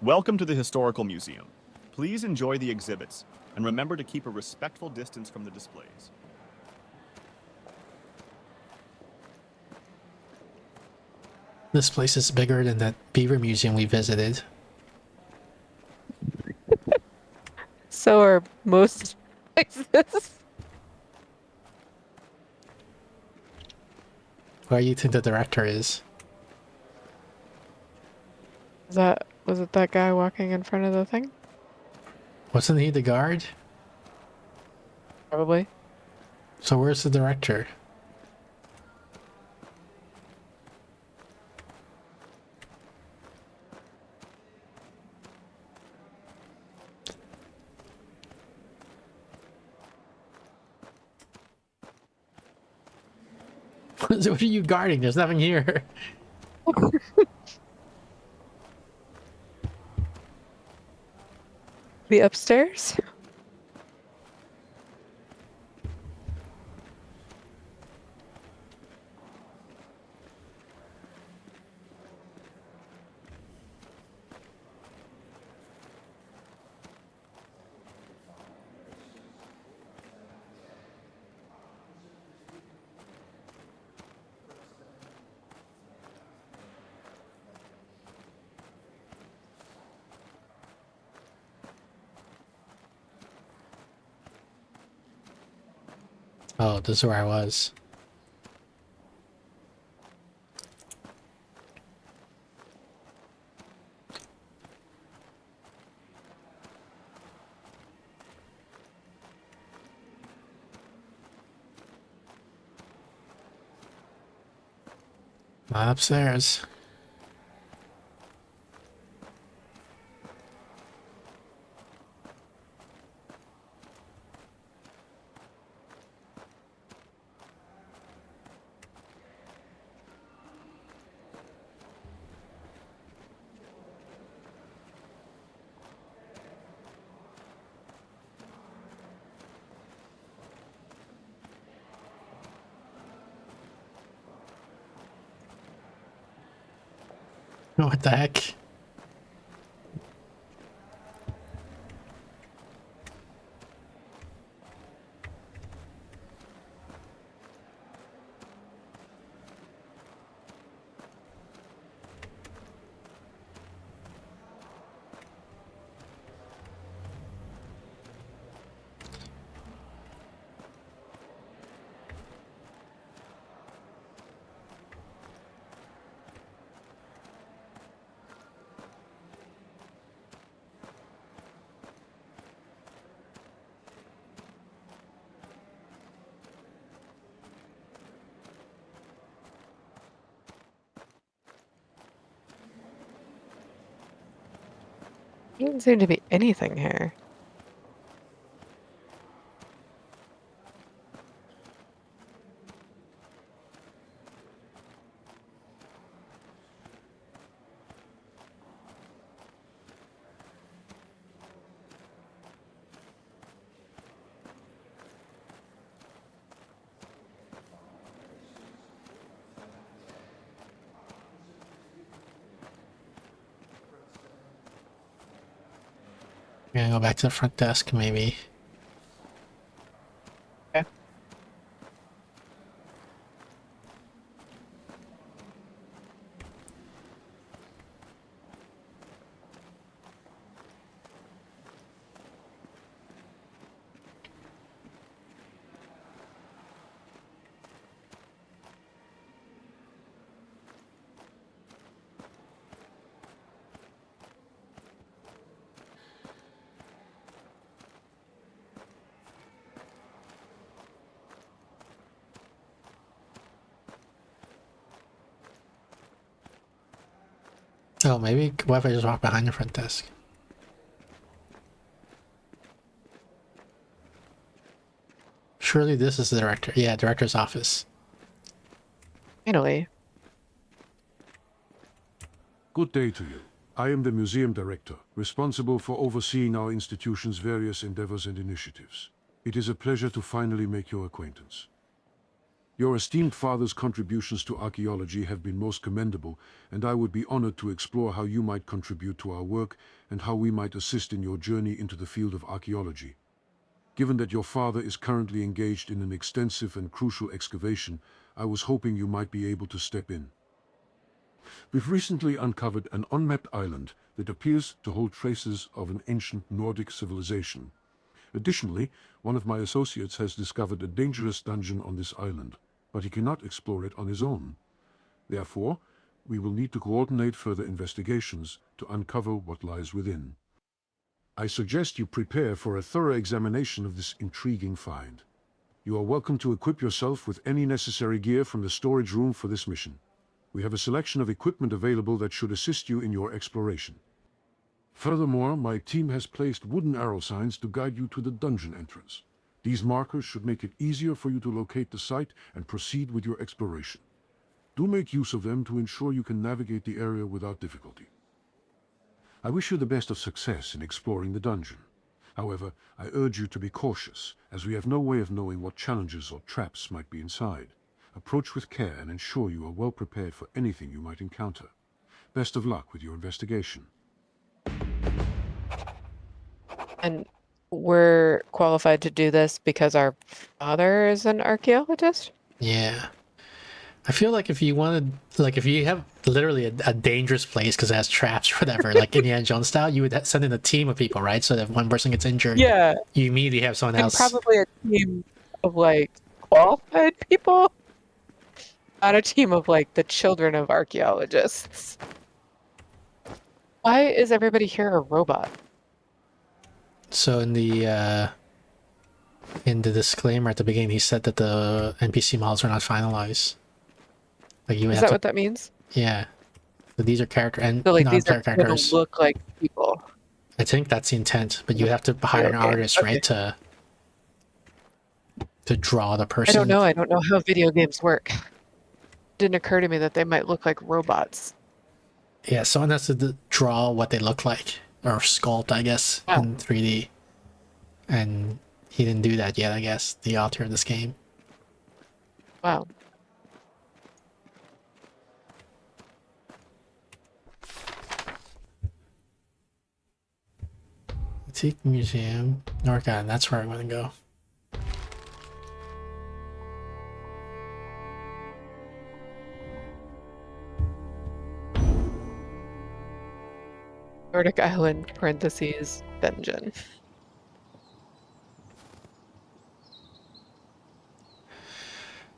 Speaker 6: Welcome to the Historical Museum. Please enjoy the exhibits, and remember to keep a respectful distance from the displays.
Speaker 2: This place is bigger than that beaver museum we visited.
Speaker 3: So are most places.
Speaker 2: Where do you think the director is?
Speaker 3: Was it that guy walking in front of the thing?
Speaker 2: Wasn't he the guard?
Speaker 3: Probably.
Speaker 2: So where's the director? What are you guarding? There's nothing here.
Speaker 3: The upstairs?
Speaker 2: Oh, this is where I was. Not upstairs. What the heck?
Speaker 3: Doesn't seem to be anything here.
Speaker 2: I'm gonna go back to the front desk, maybe.
Speaker 3: Okay.
Speaker 2: Oh, maybe what if I just walk behind the front desk? Surely this is the director. Yeah, director's office.
Speaker 3: Finally.
Speaker 7: Good day to you. I am the museum director, responsible for overseeing our institution's various endeavors and initiatives. It is a pleasure to finally make your acquaintance. Your esteemed father's contributions to archaeology have been most commendable, and I would be honored to explore how you might contribute to our work and how we might assist in your journey into the field of archaeology. Given that your father is currently engaged in an extensive and crucial excavation, I was hoping you might be able to step in. We've recently uncovered an unmapped island that appears to hold traces of an ancient Nordic civilization. Additionally, one of my associates has discovered a dangerous dungeon on this island, but he cannot explore it on his own. Therefore, we will need to coordinate further investigations to uncover what lies within. I suggest you prepare for a thorough examination of this intriguing find. You are welcome to equip yourself with any necessary gear from the storage room for this mission. We have a selection of equipment available that should assist you in your exploration. Furthermore, my team has placed wooden arrow signs to guide you to the dungeon entrance. These markers should make it easier for you to locate the site and proceed with your exploration. Do make use of them to ensure you can navigate the area without difficulty. I wish you the best of success in exploring the dungeon. However, I urge you to be cautious, as we have no way of knowing what challenges or traps might be inside. Approach with care and ensure you are well prepared for anything you might encounter. Best of luck with your investigation.
Speaker 3: And we're qualified to do this because our father is an archaeologist?
Speaker 2: Yeah. I feel like if you wanted, like, if you have literally a dangerous place because it has traps or whatever, like Indiana Jones style, you would send in a team of people, right? So that if one person gets injured,
Speaker 3: Yeah.
Speaker 2: you immediately have someone
Speaker 3: And
Speaker 2: else.
Speaker 3: probably a team of like qualified people, not a team of like the children of archaeologists. Why is everybody here a robot?
Speaker 2: So in the disclaimer at the beginning, he said that the NPC models are not finalized. Like you would
Speaker 3: Is
Speaker 2: have
Speaker 3: that
Speaker 2: to,
Speaker 3: what that means?
Speaker 2: yeah. So these are character and
Speaker 3: So like these are
Speaker 2: non-player
Speaker 3: going
Speaker 2: characters.
Speaker 3: to look like people.
Speaker 2: I think that's the intent, but you have to hire an
Speaker 3: Okay,
Speaker 2: artist,
Speaker 3: okay.
Speaker 2: right, to draw the
Speaker 3: I
Speaker 2: person.
Speaker 3: don't know. I don't know how video games work. Didn't occur to me that they might look like robots.
Speaker 2: Yeah, someone has to draw what they look like, or sculpt, I guess,
Speaker 3: Wow.
Speaker 2: in 3D. And he didn't do that yet, I guess, the author of this game.
Speaker 3: Wow.
Speaker 2: Antique Museum, North Island, that's where I want to go.
Speaker 3: Nordic Island, parentheses, dungeon.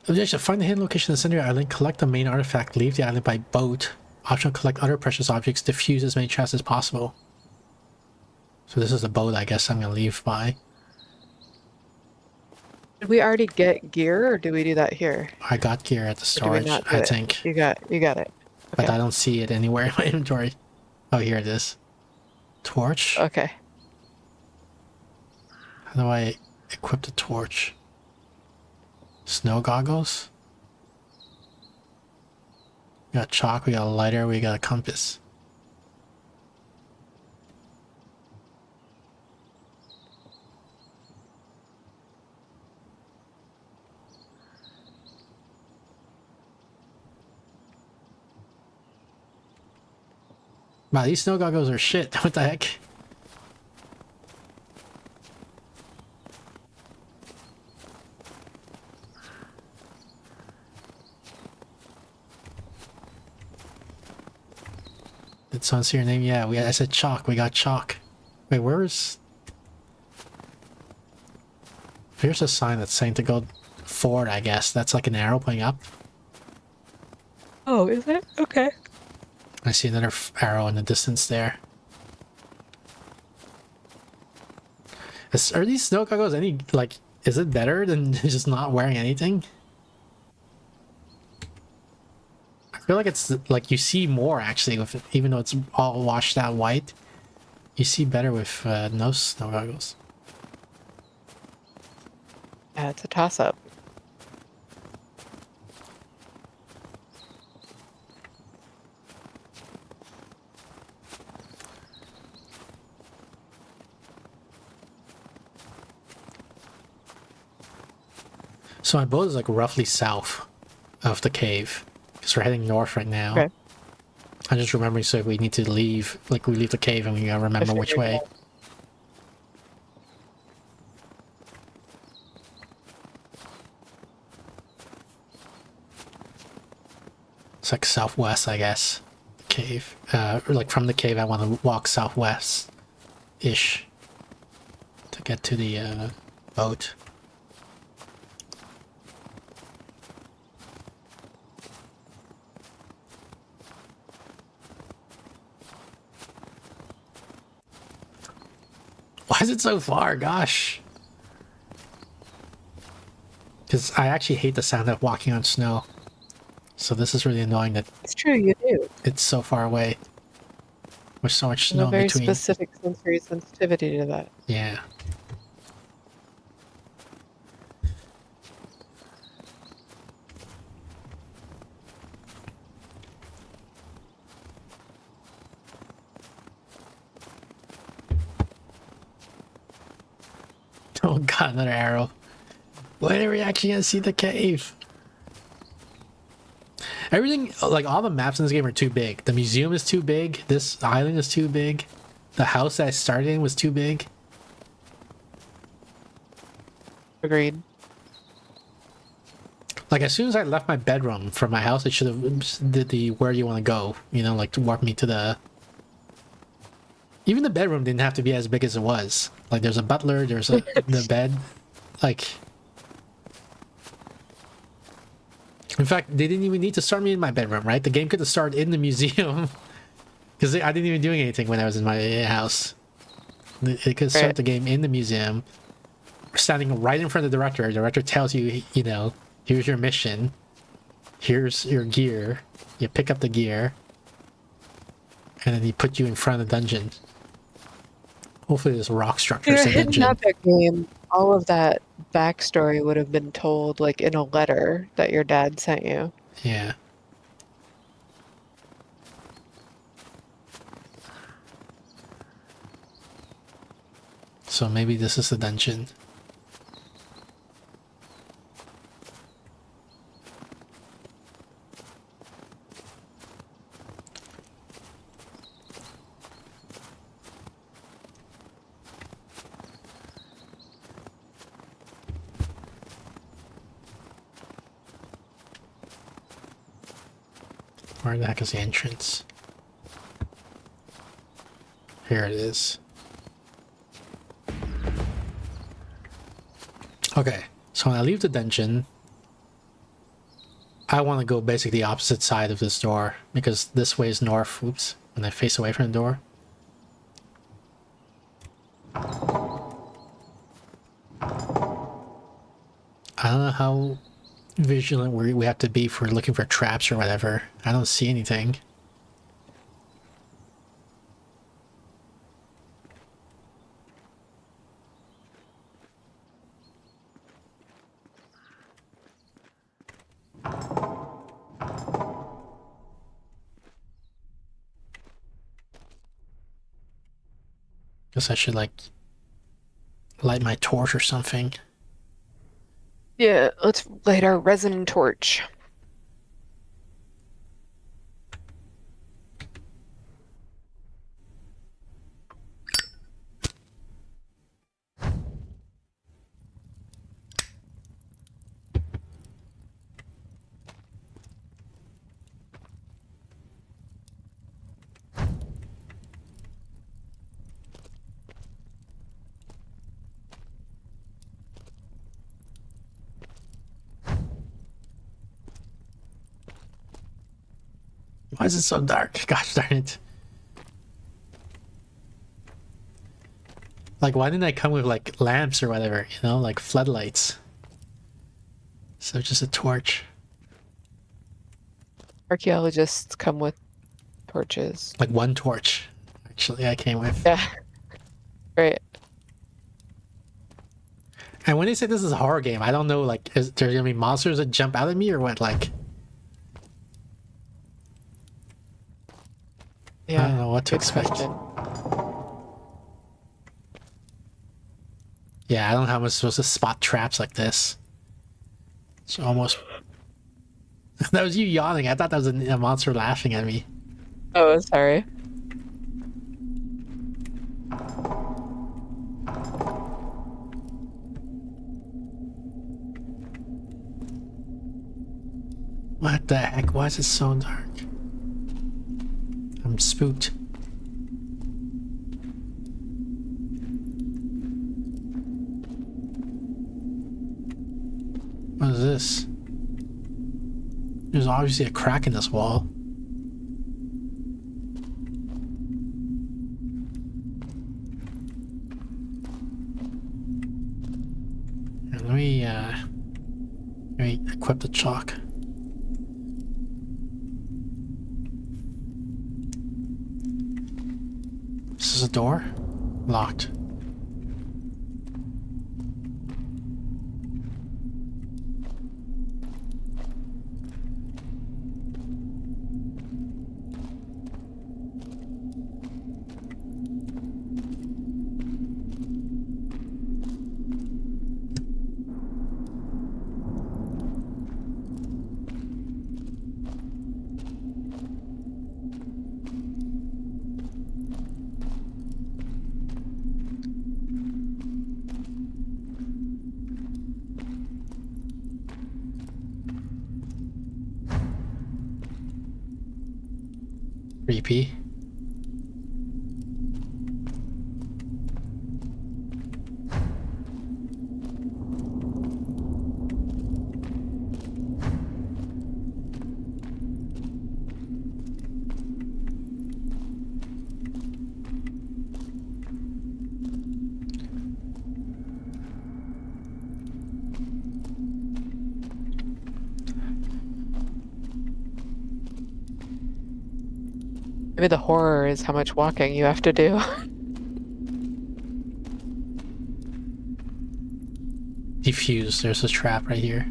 Speaker 2: Objection, find the hidden location in the center of the island, collect the main artifact, leave the island by boat. Optional, collect other precious objects, defuse as many chests as possible. So this is the boat I guess I'm going to leave by.
Speaker 3: Did we already get gear, or do we do that here?
Speaker 2: I got gear at the
Speaker 3: Or do we
Speaker 2: storage,
Speaker 3: not do
Speaker 2: I
Speaker 3: it?
Speaker 2: think.
Speaker 3: You got it.
Speaker 2: But
Speaker 3: Okay.
Speaker 2: I don't see it anywhere in my inventory. Oh, here it is. Torch?
Speaker 3: Okay.
Speaker 2: How do I equip the torch? Snow goggles? We got chalk, we got a lighter, we got a compass. Wow, these snow goggles are shit. What the heck? Someone see your name? Yeah, I said chalk. We got chalk. Wait, where's... Here's a sign that's saying to go forward, I guess. That's like an arrow pointing up.
Speaker 3: Oh, is it? Okay.
Speaker 2: I see another arrow in the distance there. Are these snow goggles any, like, is it better than just not wearing anything? I feel like it's, like, you see more, actually, with it, even though it's all washed out white. You see better with no snow goggles.
Speaker 3: Yeah, it's a toss-up.
Speaker 2: So my boat is, like, roughly south of the cave. Because we're heading north right now.
Speaker 3: Okay.
Speaker 2: I'm just remembering, so if we need to leave, like, we leave the cave and we gotta remember which
Speaker 3: figured
Speaker 2: way.
Speaker 3: that.
Speaker 2: It's like southwest, I guess. Cave. Or like from the cave, I want to walk southwest-ish to get to the boat. Why is it so far? Gosh. Because I actually hate the sound of walking on snow. So this is really annoying that
Speaker 3: It's true, you do.
Speaker 2: it's so far away. With so much
Speaker 3: There's
Speaker 2: snow
Speaker 3: a
Speaker 2: in
Speaker 3: very
Speaker 2: between.
Speaker 3: specific sensory sensitivity to that.
Speaker 2: Yeah. Oh god, another arrow. When are we actually gonna see the cave? Everything, like all the maps in this game are too big. The museum is too big. This island is too big. The house that I started in was too big.
Speaker 3: Agreed.
Speaker 2: Like as soon as I left my bedroom from my house, it should have did the where you want to go. You know, like to warp me to the... Even the bedroom didn't have to be as big as it was. Like there's a butler, there's a the bed. Like... In fact, they didn't even need to start me in my bedroom, right? The game could have started in the museum. Because I didn't even do anything when I was in my house. It could start the game in the museum. Standing right in front of the director. The director tells you, you know, here's your mission. Here's your gear. You pick up the gear. And then he put you in front of the dungeon. Hopefully this rock structure is a
Speaker 3: In
Speaker 2: dungeon.
Speaker 3: that game, all of that backstory would have been told like in a letter that your dad sent you.
Speaker 2: Yeah. So maybe this is the dungeon. Where the heck is the entrance? Here it is. Okay, so when I leave the dungeon, I want to go basically the opposite side of this door, because this way is north. Oops, when I face away from the door. I don't know how vigilant we have to be if we're looking for traps or whatever. I don't see anything. Guess I should like light my torch or something.
Speaker 3: Yeah, let's light our resin torch.
Speaker 2: Why is it so dark? Gosh darn it. Like, why didn't I come with, like, lamps or whatever, you know? Like, floodlights. So just a torch.
Speaker 3: Archaeologists come with torches.
Speaker 2: Like, one torch, actually, I came with.
Speaker 3: Yeah. Right.
Speaker 2: And when they say this is a horror game, I don't know, like, is there gonna be monsters that jump out at me or what? Like,
Speaker 3: Yeah.
Speaker 2: I don't know what to
Speaker 3: Good
Speaker 2: expect.
Speaker 3: question.
Speaker 2: Yeah, I don't know how I'm supposed to spot traps like this. It's almost... That was you yawning. I thought that was a monster laughing at me.
Speaker 3: Oh, sorry.
Speaker 2: What the heck? Why is it so dark? I'm spooked. What is this? There's obviously a crack in this wall. Here, let me equip the chalk. This is a door? Locked. Creepy.
Speaker 3: Maybe the horror is how much walking you have to do.
Speaker 2: Defuse. There's a trap right here.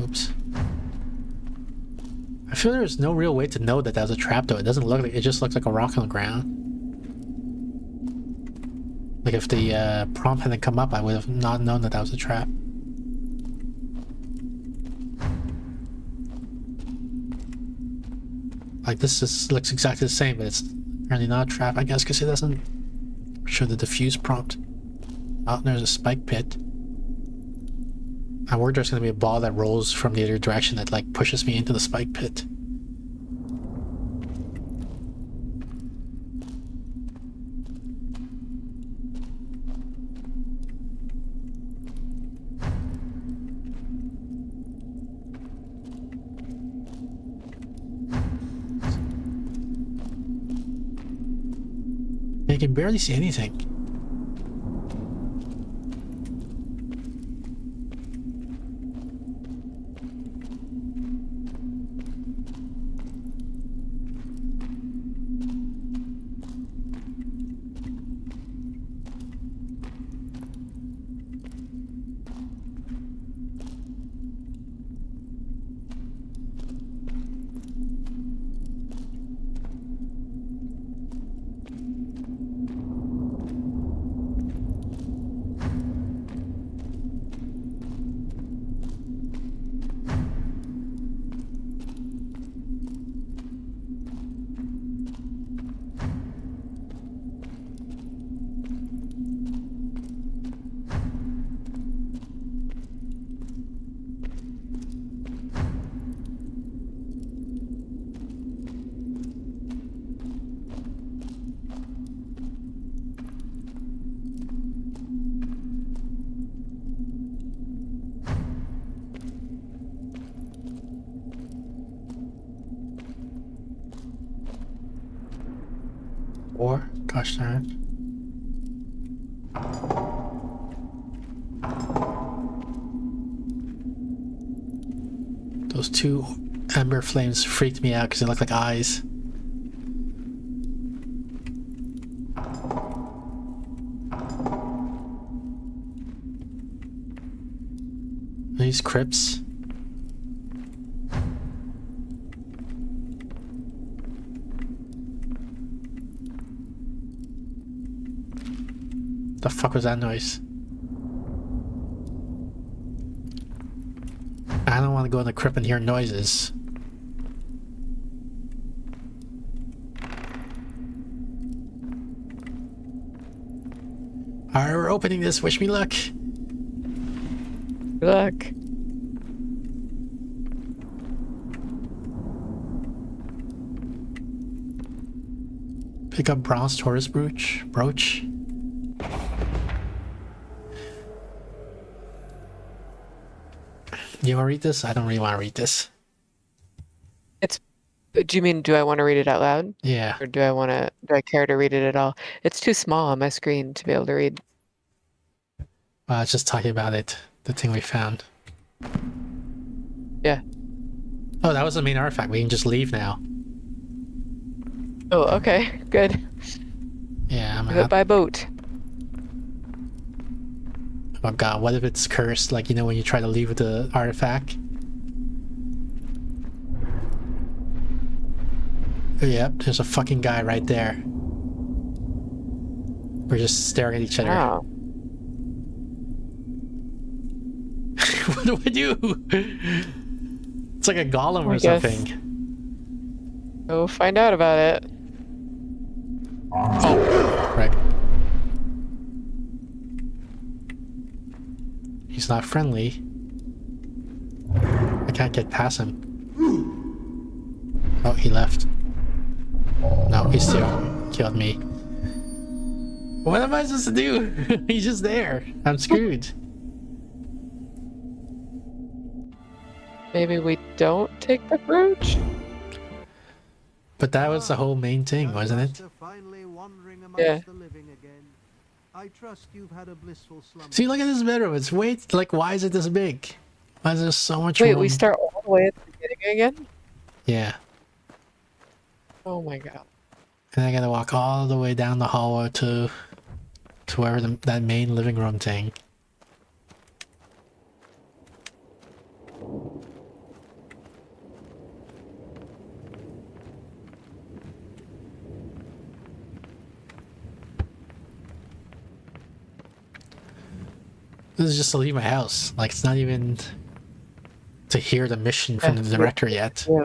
Speaker 2: Oops. I feel there's no real way to know that that was a trap though. It doesn't look like it, just looks like a rock on the ground. Like if the prompt hadn't come up, I would have not known that that was a trap. Like this just looks exactly the same, but it's apparently not a trap, I guess, because it doesn't show the diffuse prompt. Oh, there's a spike pit. I worried there's gonna be a ball that rolls from the other direction that like pushes me into the spike pit. I can barely see anything. Or, gosh darn it. Those two ember flames freaked me out because they look like eyes. These crypts. The fuck was that noise? I don't want to go in the crypt and hear noises. Alright, we're opening this. Wish me luck.
Speaker 3: Good luck.
Speaker 2: Pick up bronze Taurus brooch. You wanna read this? I don't really want to read this.
Speaker 3: Do you mean, do I want to read it out loud?
Speaker 2: Yeah.
Speaker 3: Or do I care to read it at all? It's too small on my screen to be able to read.
Speaker 2: It's just talking about it. The thing we found.
Speaker 3: Yeah.
Speaker 2: Oh, that was the main artifact. We can just leave now.
Speaker 3: Oh, okay. Good.
Speaker 2: Yeah, I'm
Speaker 3: Do it
Speaker 2: out.
Speaker 3: by boat.
Speaker 2: Oh god, what if it's cursed? Like, you know, when you try to leave with the artifact? Yep, there's a fucking guy right there. We're just staring at each other.
Speaker 3: Wow.
Speaker 2: What do I do? It's like a golem
Speaker 3: I
Speaker 2: or
Speaker 3: guess.
Speaker 2: something.
Speaker 3: Go find out about it.
Speaker 2: Oh, right. He's not friendly. I can't get past him. Oh, he left. No, he still killed me. What am I supposed to do? He's just there. I'm screwed.
Speaker 3: Maybe we don't take the brooch?
Speaker 2: But that was the whole main thing, wasn't it?
Speaker 3: Yeah.
Speaker 1: I trust you've had a blissful slumber.
Speaker 2: See, look at this bedroom. It's way like, why is it this big? Why is there so much
Speaker 3: Wait,
Speaker 2: room?
Speaker 3: we start all the way at the beginning again?
Speaker 2: Yeah.
Speaker 3: Oh my god.
Speaker 2: And I gotta walk all the way down the hallway to wherever that main living room thing. This is just to leave my house. Like, it's not even to hear the mission from the director yet.
Speaker 3: Yeah.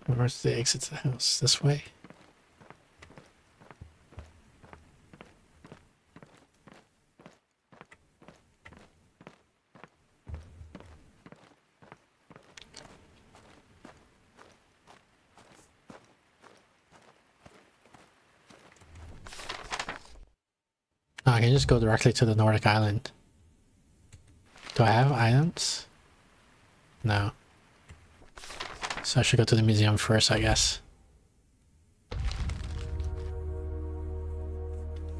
Speaker 2: Where's the exit to the house? This way? Oh, I can just go directly to the Nordic island. Do I have items? No. So I should go to the museum first, I guess.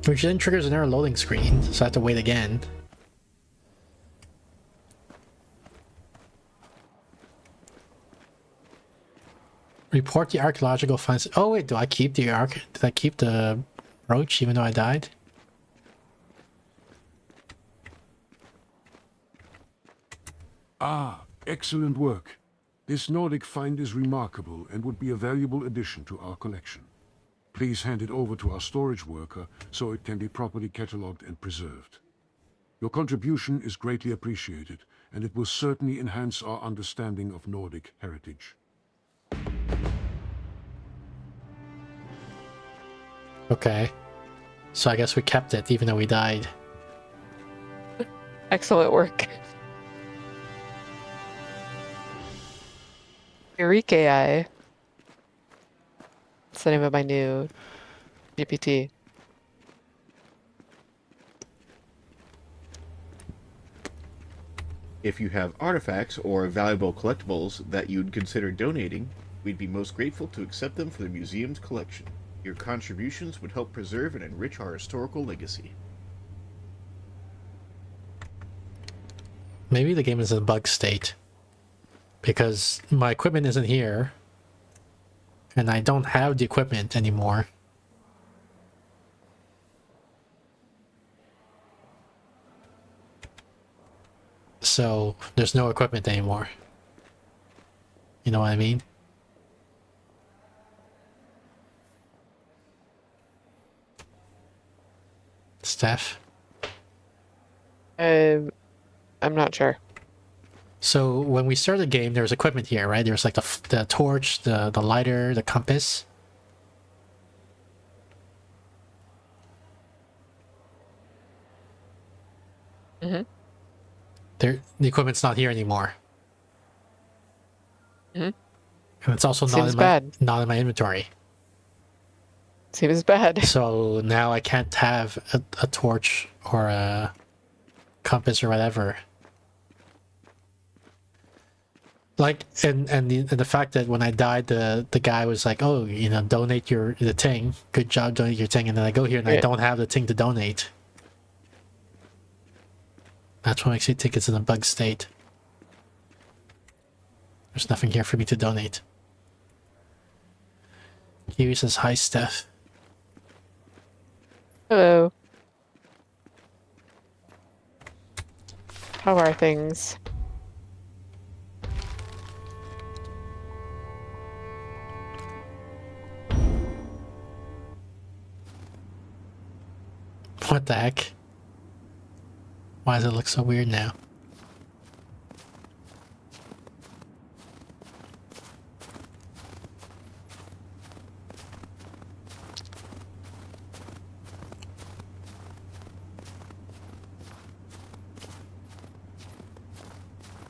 Speaker 2: Which then triggers another loading screen, so I have to wait again. Report the archaeological finds. Oh wait, do I keep the Did I keep the brooch even though I died?
Speaker 7: Ah, excellent work. This Nordic find is remarkable and would be a valuable addition to our collection. Please hand it over to our storage worker so it can be properly catalogued and preserved. Your contribution is greatly appreciated, and it will certainly enhance our understanding of Nordic heritage.
Speaker 2: Okay. So I guess we kept it even though we died.
Speaker 3: Excellent work. Eureka. That's the name of my new GPT.
Speaker 5: If you have artifacts or valuable collectibles that you'd consider donating, we'd be most grateful to accept them for the museum's collection. Your contributions would help preserve and enrich our historical legacy.
Speaker 2: Maybe the game is in a bug state. Because my equipment isn't here. And I don't have the equipment anymore. So there's no equipment anymore. You know what I mean? Steph?
Speaker 3: I'm not sure.
Speaker 2: So when we started the game, there was equipment here, right? There was like the torch, the lighter, the compass.
Speaker 3: Mm-hmm.
Speaker 2: The equipment's not here anymore.
Speaker 3: Mm-hmm.
Speaker 2: And it's also
Speaker 3: Seems bad.
Speaker 2: not in my inventory.
Speaker 3: Seems bad.
Speaker 2: So now I can't have a torch or a compass or whatever. Like, and the fact that when I died, the guy was like, "Oh, you know, donate the thing. Good job, donate your thing." And then I go here and I don't have the thing to donate. That's what makes me think it's in a bug state. There's nothing here for me to donate. Kiwi says, "Hi, Steph."
Speaker 3: Hello. How are things?
Speaker 2: What the heck? Why does it look so weird now?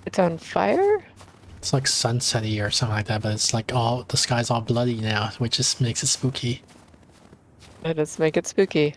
Speaker 3: It's on fire?
Speaker 2: It's like sunsetty or something like that, but it's like all the sky's all bloody now, which just makes it spooky.
Speaker 3: That does make it spooky.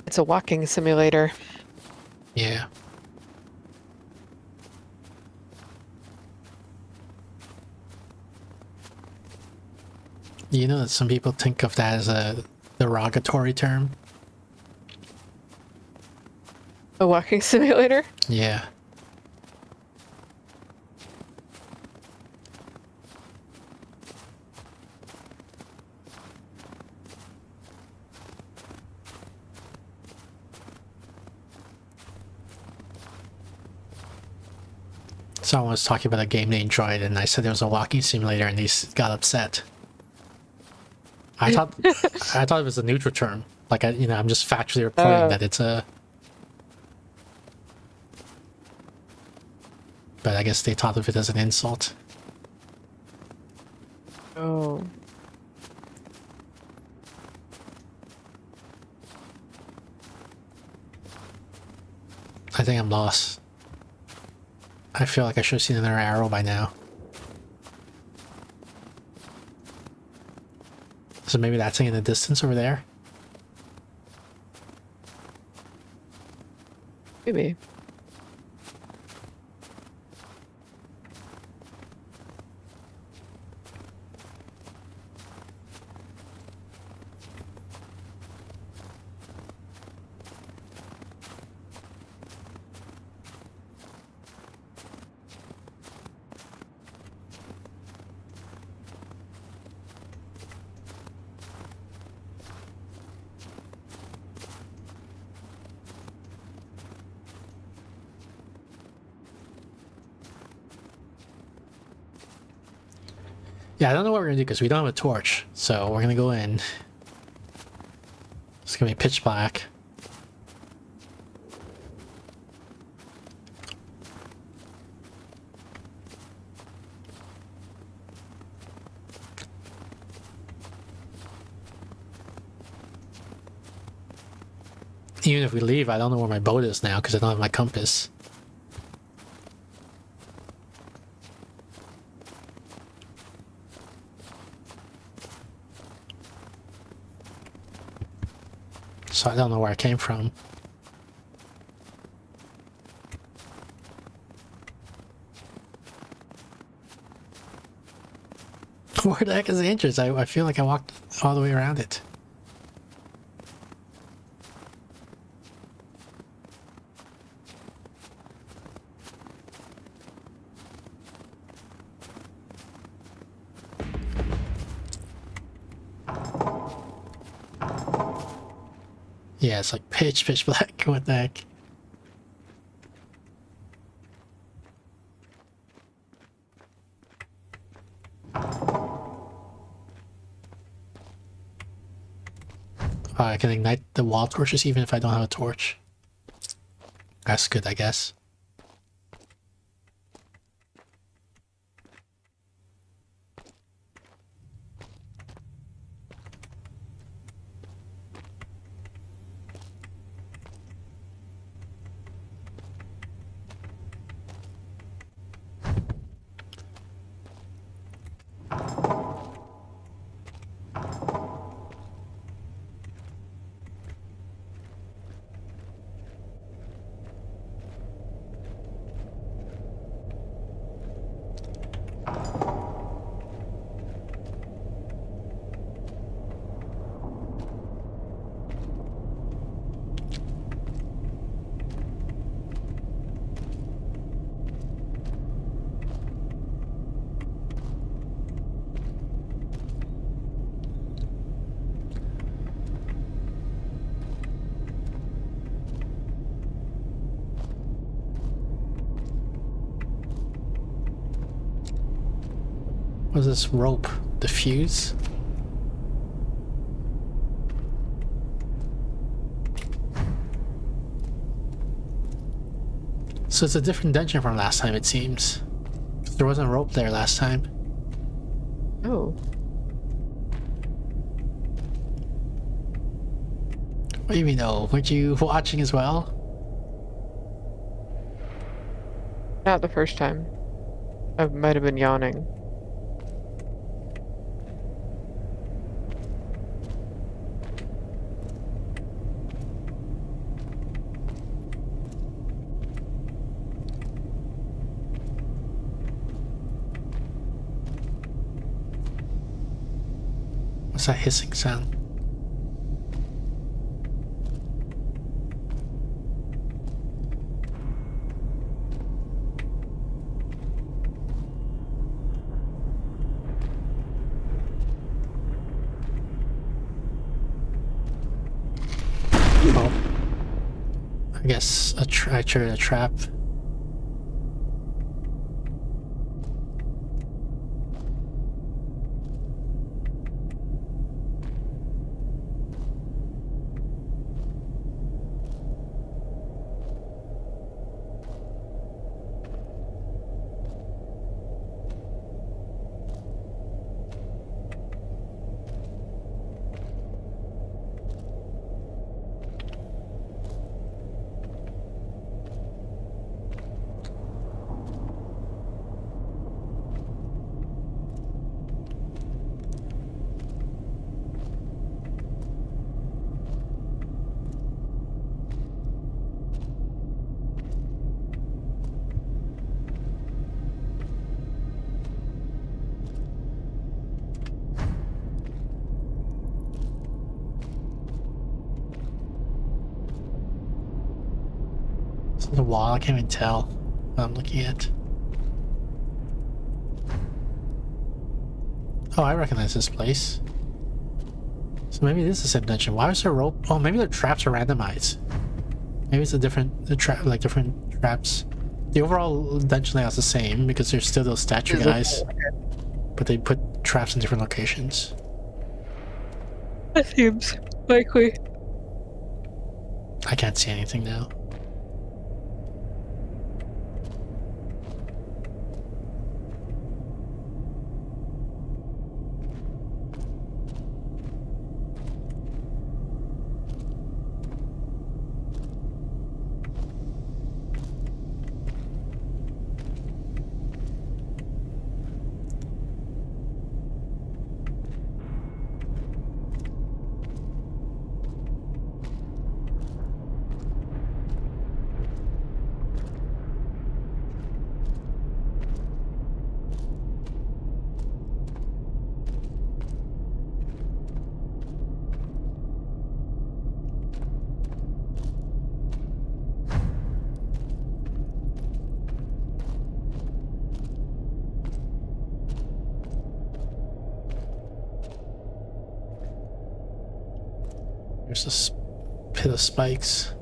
Speaker 3: It's a walking simulator.
Speaker 2: Yeah. You know that some people think of that as a derogatory term?
Speaker 3: A walking simulator?
Speaker 2: Yeah. Someone was talking about a game they enjoyed, and I said there was a walking simulator, and they got upset. I thought it was a neutral term. Like, I'm just factually reporting that it's a. But I guess they thought of it as an insult.
Speaker 3: Oh.
Speaker 2: I think I'm lost. I feel like I should have seen another arrow by now. So maybe that thing in the distance over there?
Speaker 3: Maybe.
Speaker 2: Yeah, I don't know what we're gonna do because we don't have a torch. So we're gonna go in. It's gonna be pitch black. Even if we leave, I don't know where my boat is now because I don't have my compass. So I don't know where I came from. Where the heck is the entrance? I feel like I walked all the way around it. Yeah, it's like pitch black. What the heck? Oh, I can ignite the wall torches even if I don't have a torch. That's good, I guess. What's this rope? The fuse? So it's a different dungeon from last time, it seems. There wasn't a rope there last time.
Speaker 3: Oh.
Speaker 2: What do you mean, no? Weren't you watching as well?
Speaker 3: Not the first time. I might have been yawning.
Speaker 2: What's that hissing sound? Oh. I guess I triggered a trap. The wall, I can't even tell what I'm looking at. Oh, I recognize this place. So maybe this is the same dungeon. Why is there rope? Oh, maybe the traps are randomized. Maybe it's a different, different traps. The overall dungeon layout's the same because there's still those statue guys. But they put traps in different locations.
Speaker 3: That seems likely.
Speaker 2: I can't see anything now. There's this pit of spikes.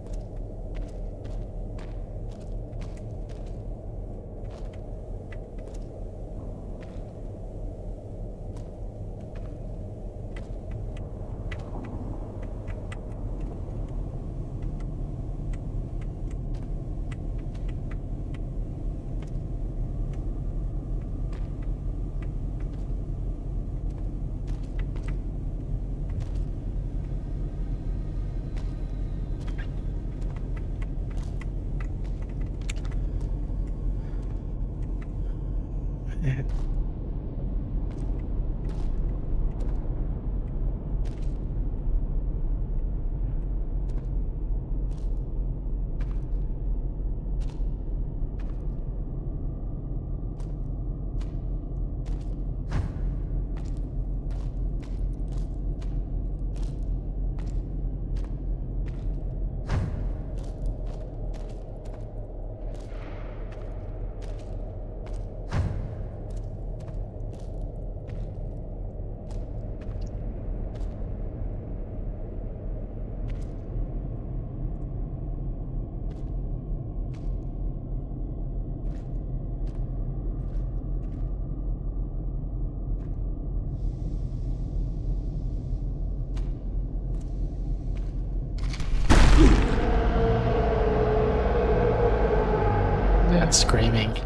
Speaker 2: That screaming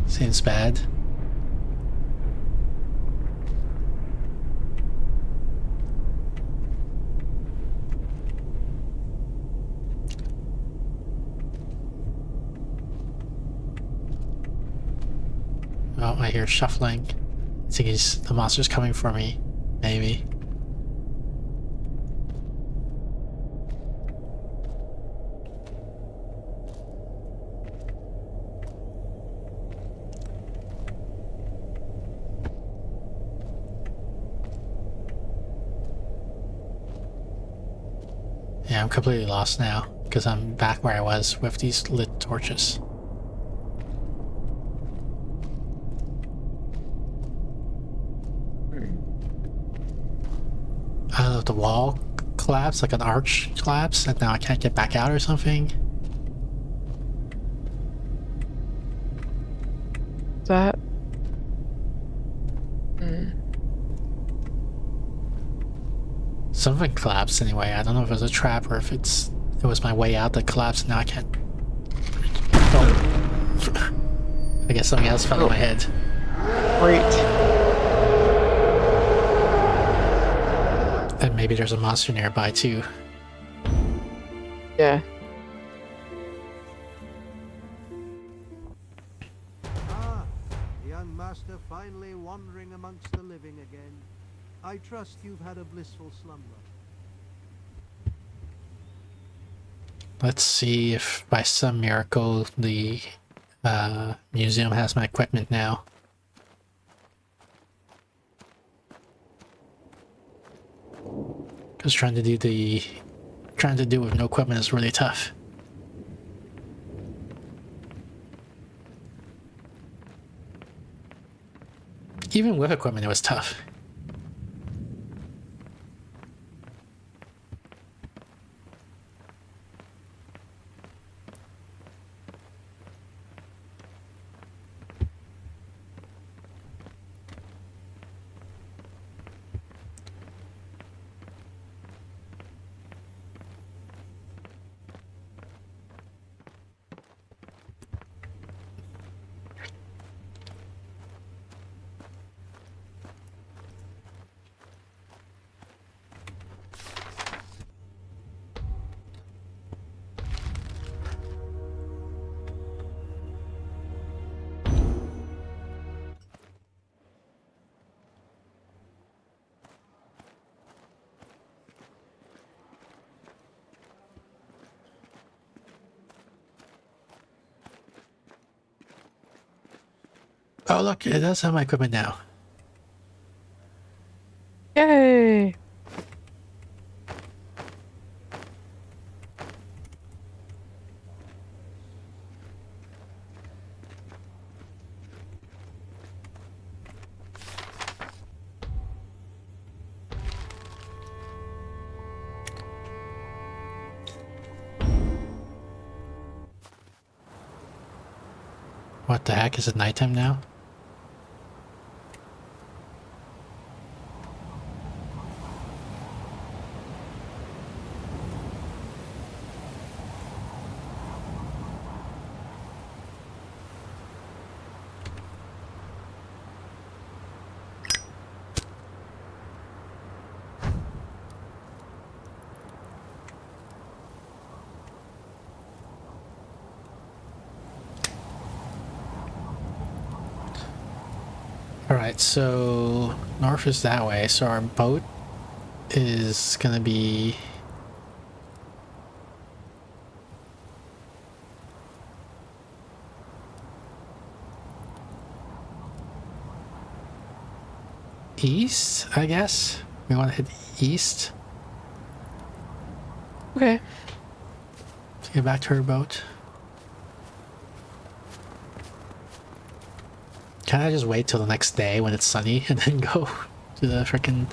Speaker 2: seems bad. Oh, I hear shuffling. I think the monster's coming for me. Maybe. Yeah, I'm completely lost now because I'm back where I was with these lit torches. I don't know if the wall collapsed, like an arch collapsed, and now I can't get back out or something.
Speaker 3: That.
Speaker 2: Something collapsed anyway. I don't know if it was a trap or if it was my way out that collapsed and now I can't. Oh. I guess something else fell on my head.
Speaker 3: Great.
Speaker 2: And maybe there's a monster nearby too.
Speaker 3: Yeah.
Speaker 1: Ah, the young master finally wandering amongst the living again. I trust you've had a blissful slumber.
Speaker 2: Let's see if by some miracle the museum has my equipment now. Because trying to do it with no equipment is really tough. Even with equipment, it was tough. Oh, look, it does have my equipment now.
Speaker 3: Yay!
Speaker 2: What the heck? Is it nighttime now? Alright, so north is that way, so our boat is gonna be east, I guess. We want to hit east
Speaker 3: Okay.
Speaker 2: to get back to our boat. Can I just wait till the next day when it's sunny and then go to the frickin'...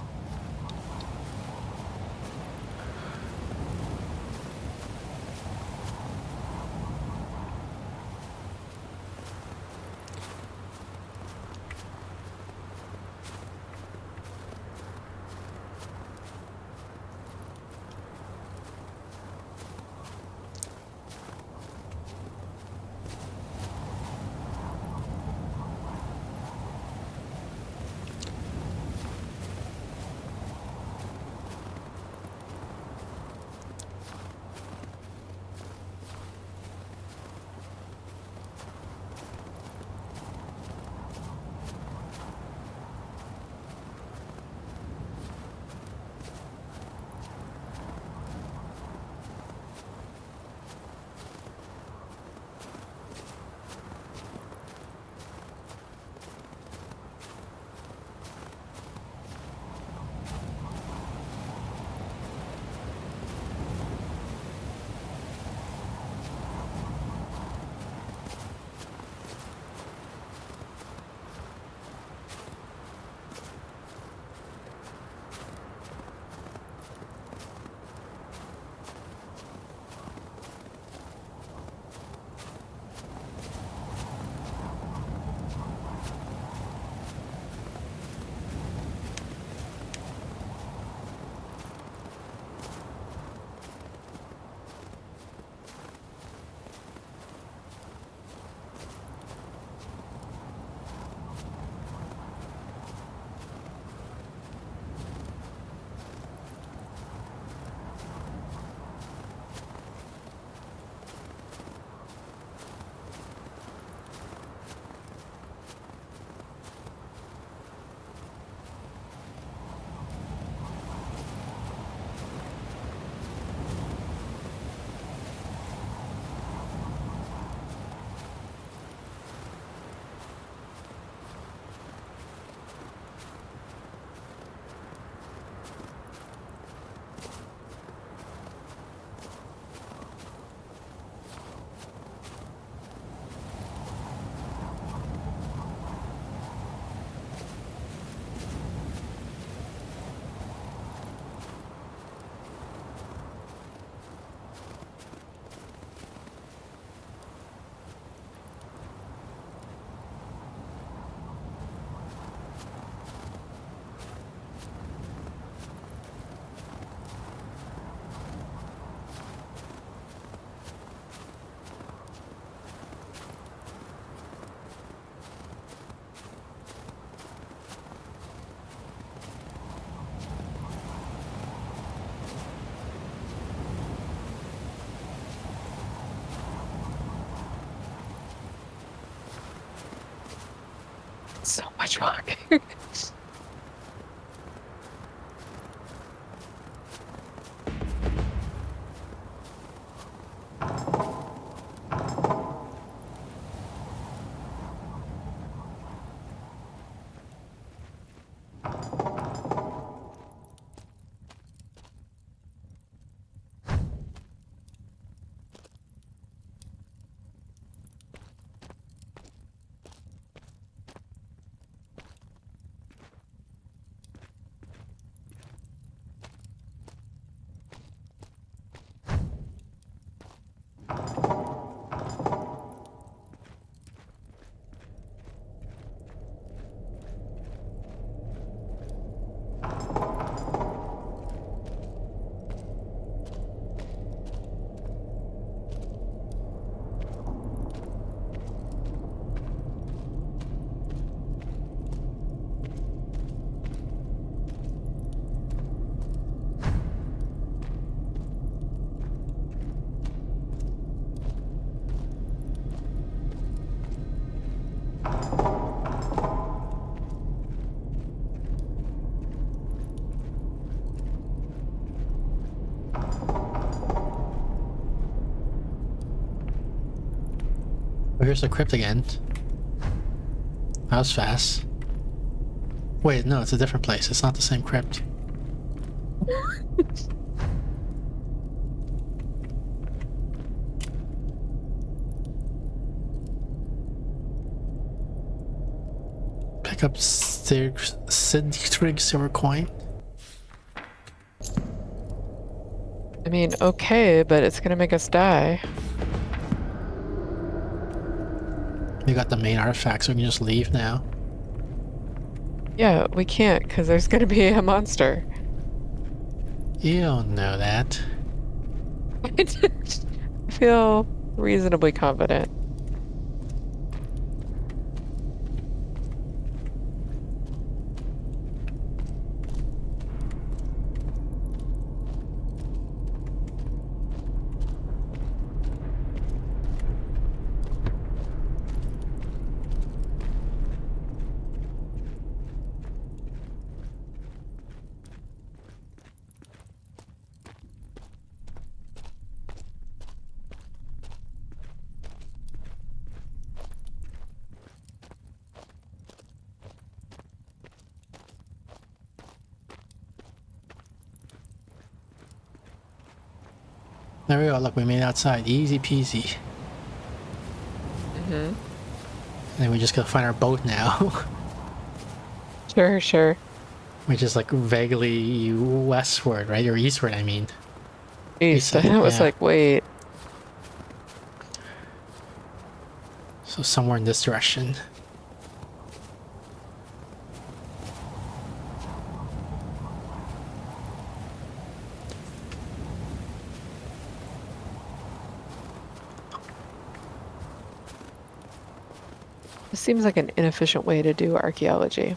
Speaker 3: So much rock.
Speaker 2: here's the crypt again. That was fast. Wait, no, it's a different place. It's not the same crypt. Pick up Sid silver coin.
Speaker 3: I mean, okay, but it's gonna make us die.
Speaker 2: We got the main artifact, so we can just leave now.
Speaker 3: Yeah, we can't, because there's gonna be a monster.
Speaker 2: You don't know that.
Speaker 3: I feel reasonably confident.
Speaker 2: There we go. Look, we made it outside. Easy peasy.
Speaker 3: Mm-hmm.
Speaker 2: And then we just gotta find our boat now.
Speaker 3: Sure, sure.
Speaker 2: Which is like vaguely westward, right? Or eastward, I mean.
Speaker 3: East.
Speaker 2: East,
Speaker 3: I was
Speaker 2: yeah.
Speaker 3: like, wait.
Speaker 2: So somewhere in this direction.
Speaker 3: This seems like an inefficient way to do archaeology.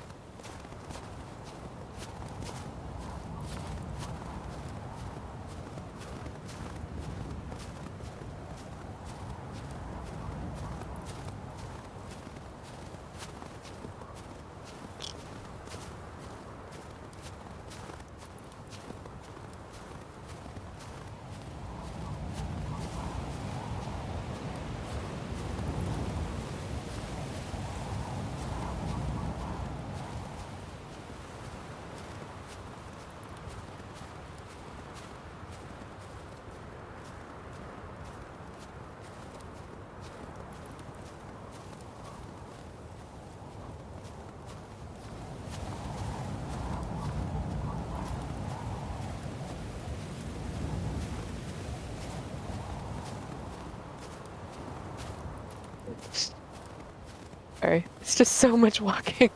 Speaker 3: Sorry. It's just so much walking.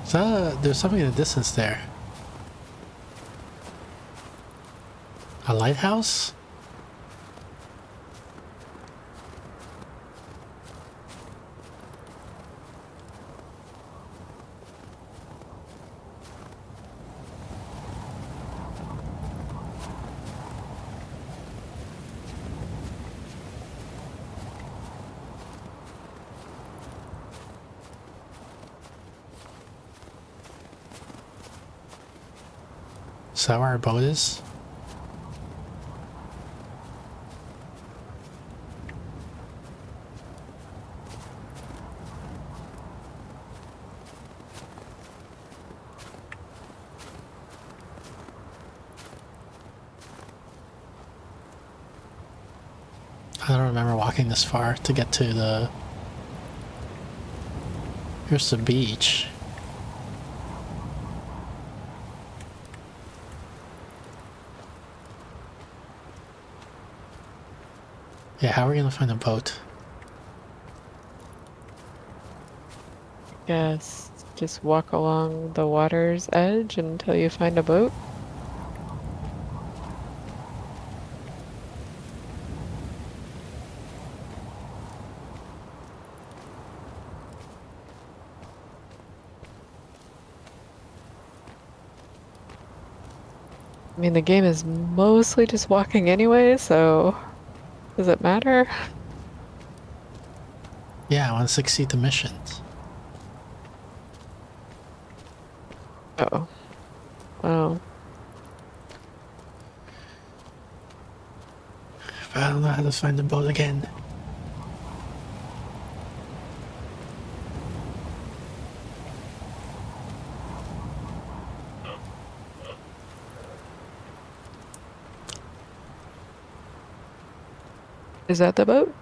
Speaker 2: So there's something in the distance there. A lighthouse? Is that where our boat is? I don't remember walking this far to get to the... Here's the beach. Yeah, how are we gonna find a boat?
Speaker 3: Guess just walk along the water's edge until you find a boat. I mean, the game is mostly just walking anyway, so does it matter?
Speaker 2: Yeah, I want to succeed the missions.
Speaker 3: Oh. Oh.
Speaker 2: But I don't know how to find the boat again.
Speaker 3: Is that the boat?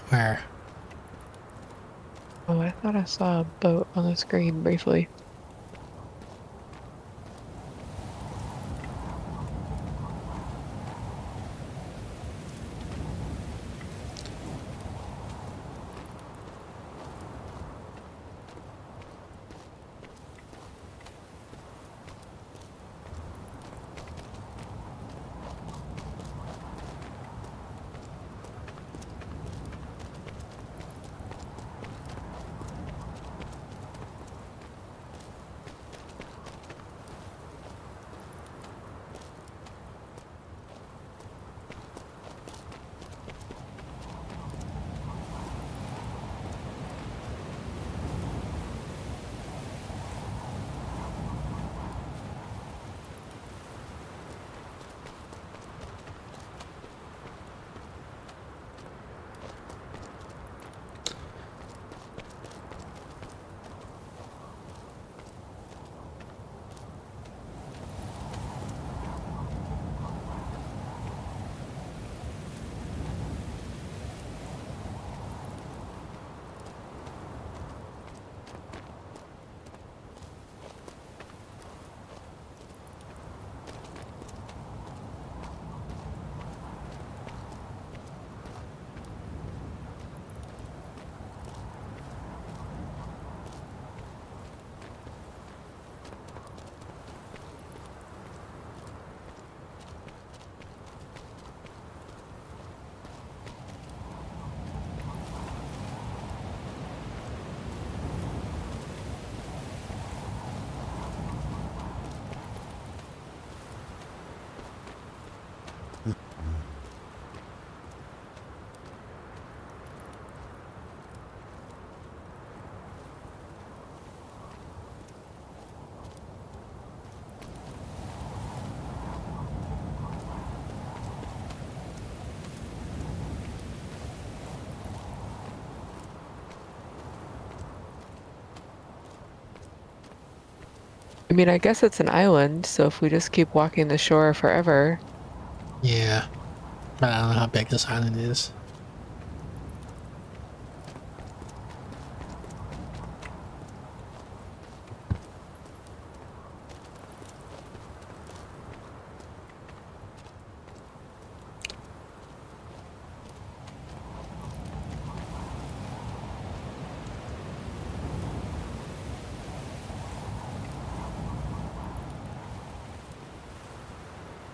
Speaker 2: Where?
Speaker 3: Oh, I thought I saw a boat on the screen briefly. I mean, I guess it's an island, so if we just keep walking the shore forever.
Speaker 2: Yeah. But I don't know how big this island is.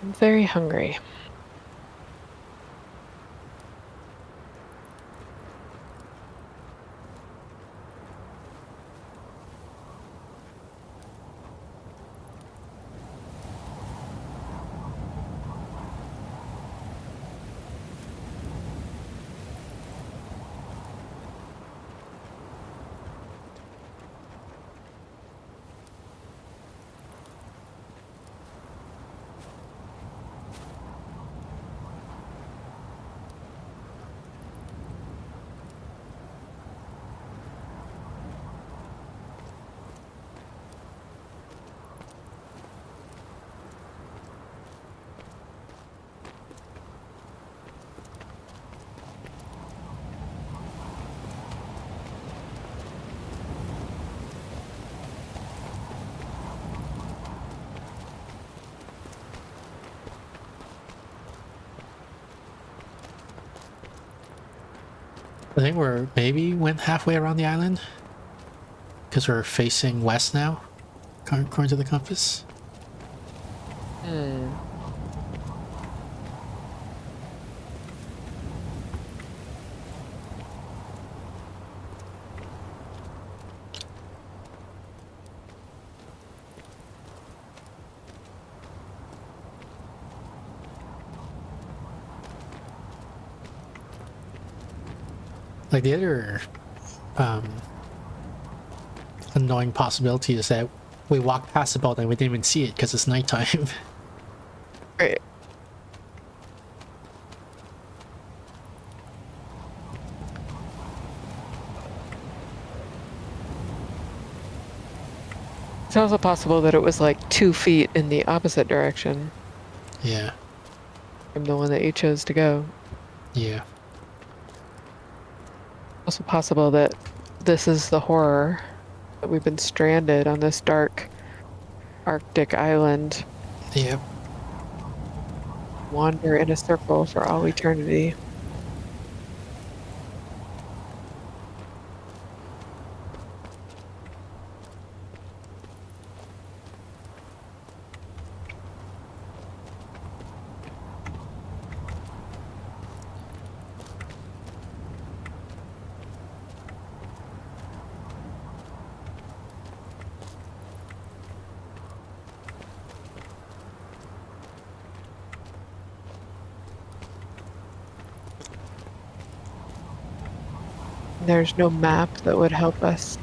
Speaker 3: I'm very hungry.
Speaker 2: I think we're maybe went halfway around the island. Because we're facing west now, according to the compass.
Speaker 3: Hmm.
Speaker 2: Like the other annoying possibility is that we walked past the boat and we didn't even see it because it's nighttime.
Speaker 3: Right. It's also possible that it was like 2 feet in the opposite direction
Speaker 2: Yeah,
Speaker 3: from the one that you chose to go.
Speaker 2: yeah.
Speaker 3: Also possible that this is the horror, that we've been stranded on this dark Arctic island,
Speaker 2: Yep.
Speaker 3: wander in a circle for all eternity. There's no map that would help us.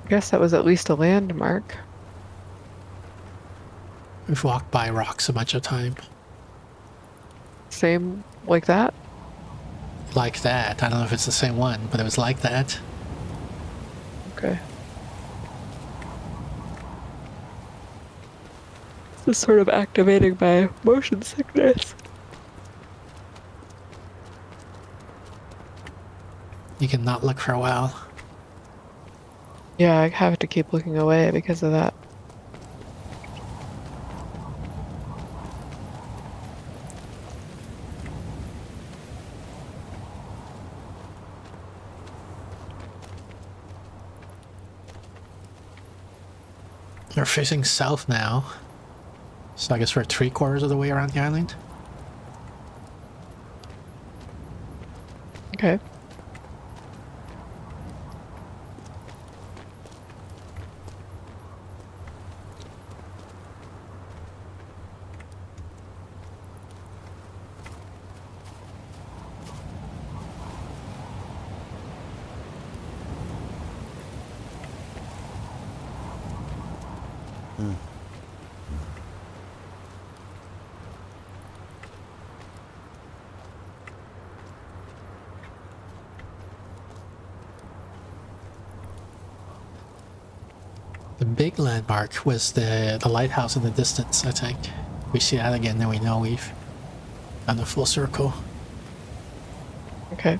Speaker 3: I guess that was at least a landmark.
Speaker 2: We've walked by rocks a bunch of time.
Speaker 3: Same like that?
Speaker 2: Like that. I don't know if it's the same one, but it was like that.
Speaker 3: Okay. This is sort of activating my motion sickness.
Speaker 2: You can not look for a while.
Speaker 3: Yeah, I have to keep looking away because of that.
Speaker 2: We're facing south now. So I guess we're 3/4 of the way around the island.
Speaker 3: Okay.
Speaker 2: The big landmark was the lighthouse in the distance, I think. We see that again, then we know we've done a full circle.
Speaker 3: Okay.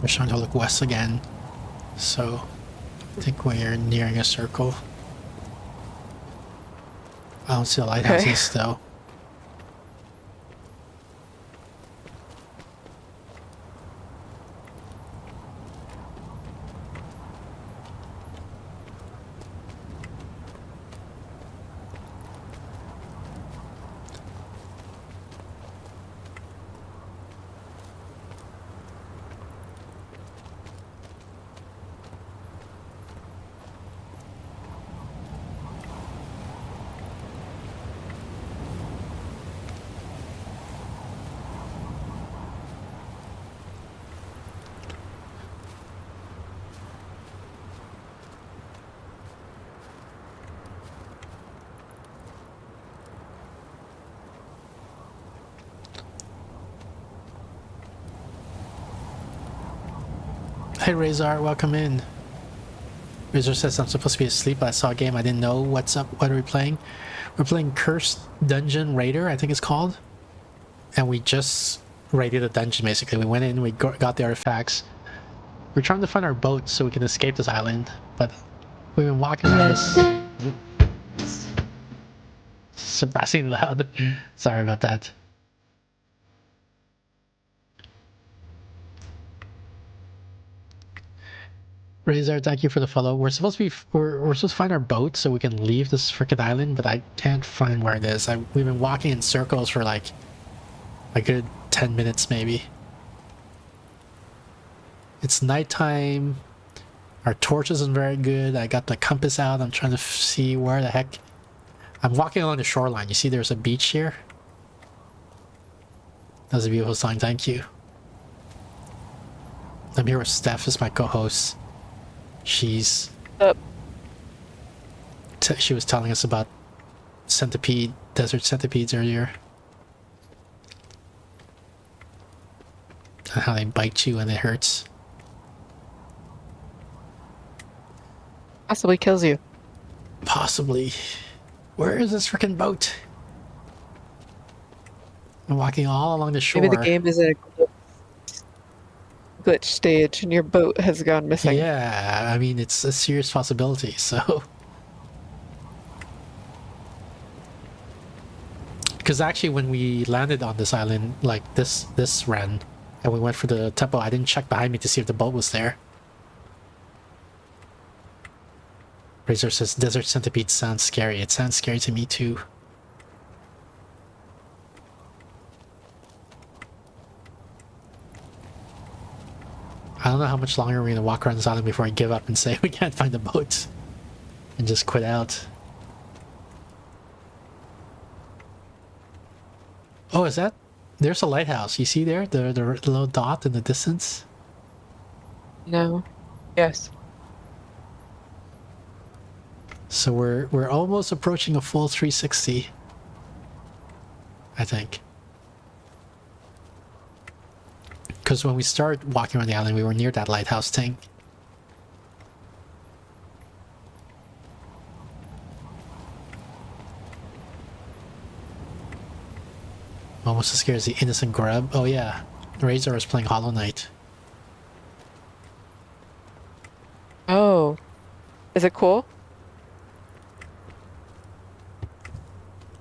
Speaker 2: We're starting to look west again. So I think we're nearing a circle. I don't see the lighthouses though. Hey Razor, welcome in. Razor says I'm supposed to be asleep, but I saw a game. I didn't know what's up. What are we playing? We're playing Cursed Dungeon Raider, I think it's called. And we just raided a dungeon, basically. We went in, we got the artifacts. We're trying to find our boat so we can escape this island, but we've been walking around this... Surprisingly loud. Sorry about that. Razor, thank you for the follow. We're supposed to be we're supposed to find our boat so we can leave this freaking island, but I can't find where it is. We've been walking in circles for like a good 10 minutes maybe. It's nighttime. Our torch isn't very good. I got the compass out. I'm trying to see where the heck. I'm walking along the shoreline. You see there's a beach here? That's a beautiful song. Thank you. I'm here with Steph as my co-host. She's she was telling us about desert centipedes earlier, and how they bite you and it hurts.
Speaker 3: Possibly kills you.
Speaker 2: Possibly. Where is this freaking boat? I'm walking all along the shore.
Speaker 3: Maybe the game is a glitch stage and your boat has gone missing.
Speaker 2: Yeah, I mean, it's a serious possibility, so... Because actually when we landed on this island, like this ran, and we went for the temple, I didn't check behind me to see if the boat was there. Razor says, desert centipede sounds scary. It sounds scary to me too. I don't know how much longer we're gonna walk around this island before I give up and say we can't find the boat and just quit out. Oh, is that? There's a lighthouse. You see there? The little dot in the distance?
Speaker 3: No. Yes.
Speaker 2: So we're almost approaching a full 360. I think. Because when we started walking around the island, we were near that lighthouse thing. Almost as scared as the innocent grub. Oh yeah, Razor was playing Hollow Knight.
Speaker 3: Oh. Is it cool?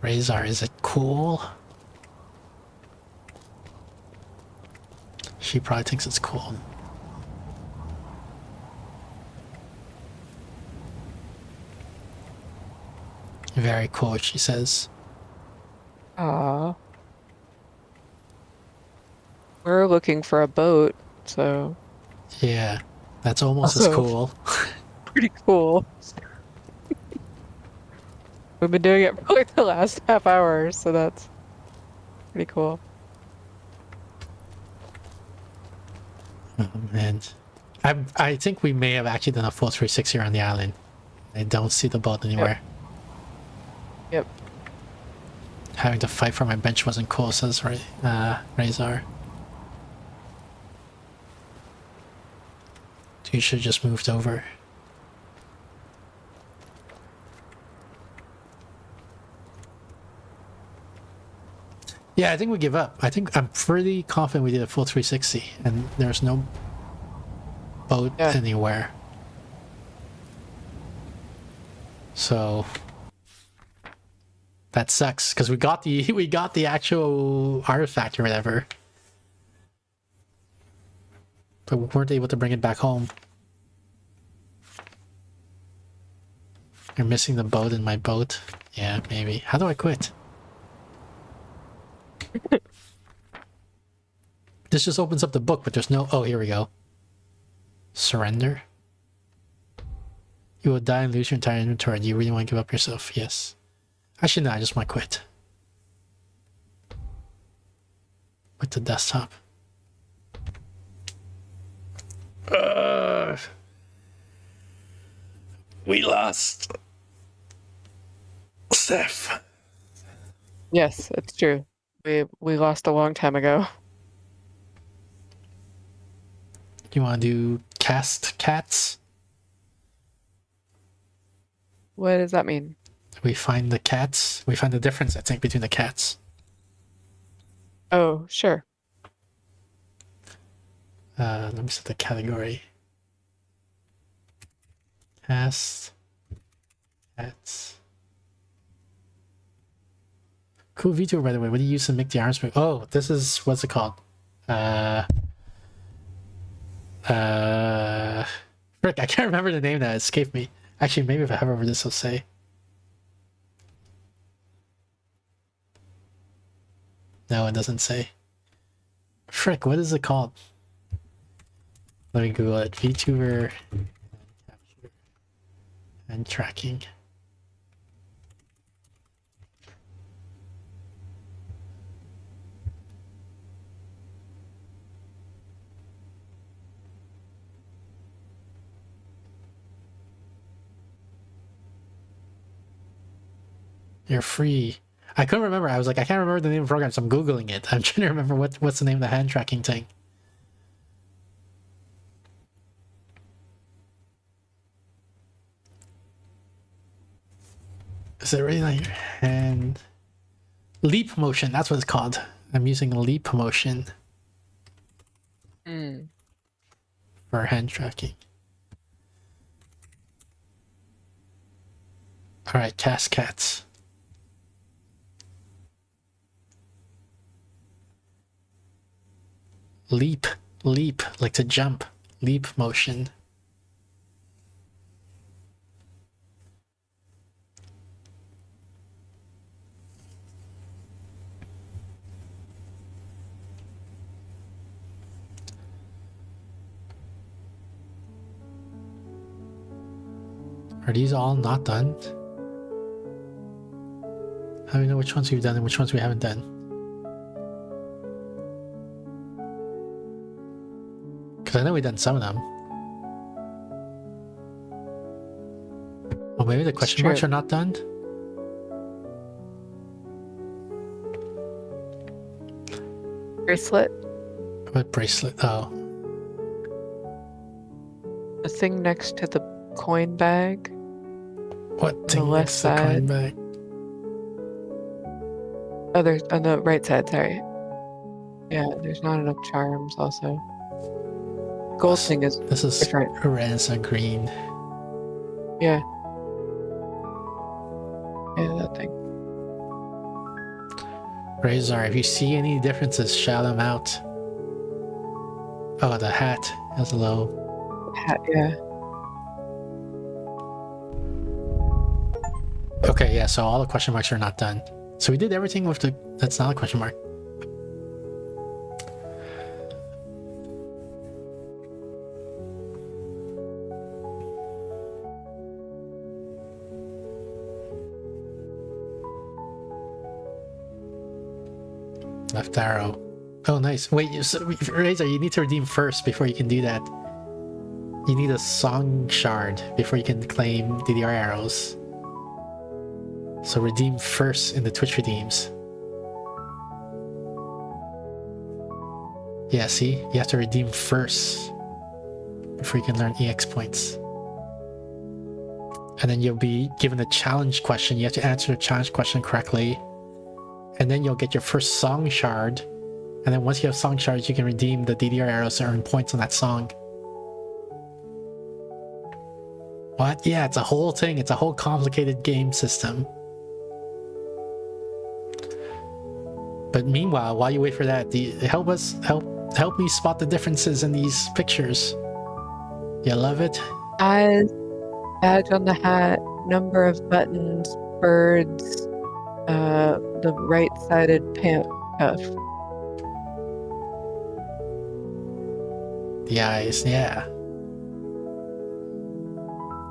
Speaker 2: Razor, is it cool? She probably thinks it's cool. Very cool, she says.
Speaker 3: Aww. We're looking for a boat, so...
Speaker 2: Yeah, that's almost as cool.
Speaker 3: Pretty cool. We've been doing it for like the last half hour, so that's pretty cool.
Speaker 2: Oh, man. I think we may have actually done a full 360 on the island. I don't see the boat anywhere.
Speaker 3: Yep.
Speaker 2: Having to fight for my bench wasn't cool, says Razor. You should have just moved over. Yeah, I think we give up. I'm pretty confident we did a full 360, and there's no boat
Speaker 3: Yeah.
Speaker 2: anywhere. So that sucks because we got the actual artifact or whatever, but we weren't able to bring it back home. You're missing the boat in my boat. Yeah, maybe. How do I quit? This just opens up the book, but there's no... Oh, here we go. Surrender. You will die and lose your entire inventory. Do you really want to give up yourself? Yes. Actually, no, I just want to quit. With the desktop. We lost. Steph.
Speaker 3: Yes, it's true. We lost a long time ago.
Speaker 2: You want to do cast cats?
Speaker 3: What does that mean?
Speaker 2: We find the cats. We find the difference, I think, between the cats.
Speaker 3: Oh, sure.
Speaker 2: Let me set the category. Cast cats. Cool VTuber, by the way. What do you use to make the arms move? Oh, this is, what's it called? Frick, I can't remember the name that escaped me. Actually, maybe if I hover over this, I'll say. No, it doesn't say. Frick, what is it called? Let me Google it. VTuber capture and tracking. You're free. I couldn't remember. I was like, I can't remember the name of the program, so I'm Googling it. I'm trying to remember what's the name of the hand tracking thing. Is it really like your hand? Leap motion, that's what it's called. I'm using leap motion
Speaker 3: Mm.
Speaker 2: for hand tracking. Alright, cast cats. Leap, like to jump. Leap motion. Are these all not done? How do we know which ones we've done and which ones we haven't done? Because I know we've done some of them. Oh, maybe the question marks
Speaker 3: true.
Speaker 2: are not done?
Speaker 3: Bracelet.
Speaker 2: What bracelet? Oh.
Speaker 3: The thing next to the coin bag.
Speaker 2: What
Speaker 3: the
Speaker 2: thing
Speaker 3: left
Speaker 2: next to the coin
Speaker 3: side.
Speaker 2: bag?
Speaker 3: Oh, there's on the right side. Sorry. Yeah, there's not enough charms. Also, gold thing is
Speaker 2: This is
Speaker 3: different.
Speaker 2: Ranza green.
Speaker 3: Yeah. Yeah, that thing.
Speaker 2: Razor, if you see any differences, shout them out. Oh, the hat has a low.
Speaker 3: Yeah.
Speaker 2: Okay, yeah, so all the question marks are not done. So we did everything with the... That's not a question mark. Left arrow. Oh, nice. Wait, Razor, you need to redeem first before you can do that. You need a song shard before you can claim DDR arrows. So redeem first in the Twitch redeems. Yeah, see? You have to redeem first before you can learn EX points. And then you'll be given a challenge question. You have to answer the challenge question correctly. And then you'll get your first song shard. And then once you have song shards, you can redeem the DDR arrows to earn points on that song. What? Yeah, it's a whole thing. It's a whole complicated game system. But meanwhile, while you wait for that, help me spot the differences in these pictures. You love it?
Speaker 3: Eyes, badge on the hat, number of buttons, birds, the right-sided pant cuff.
Speaker 2: The eyes, yeah.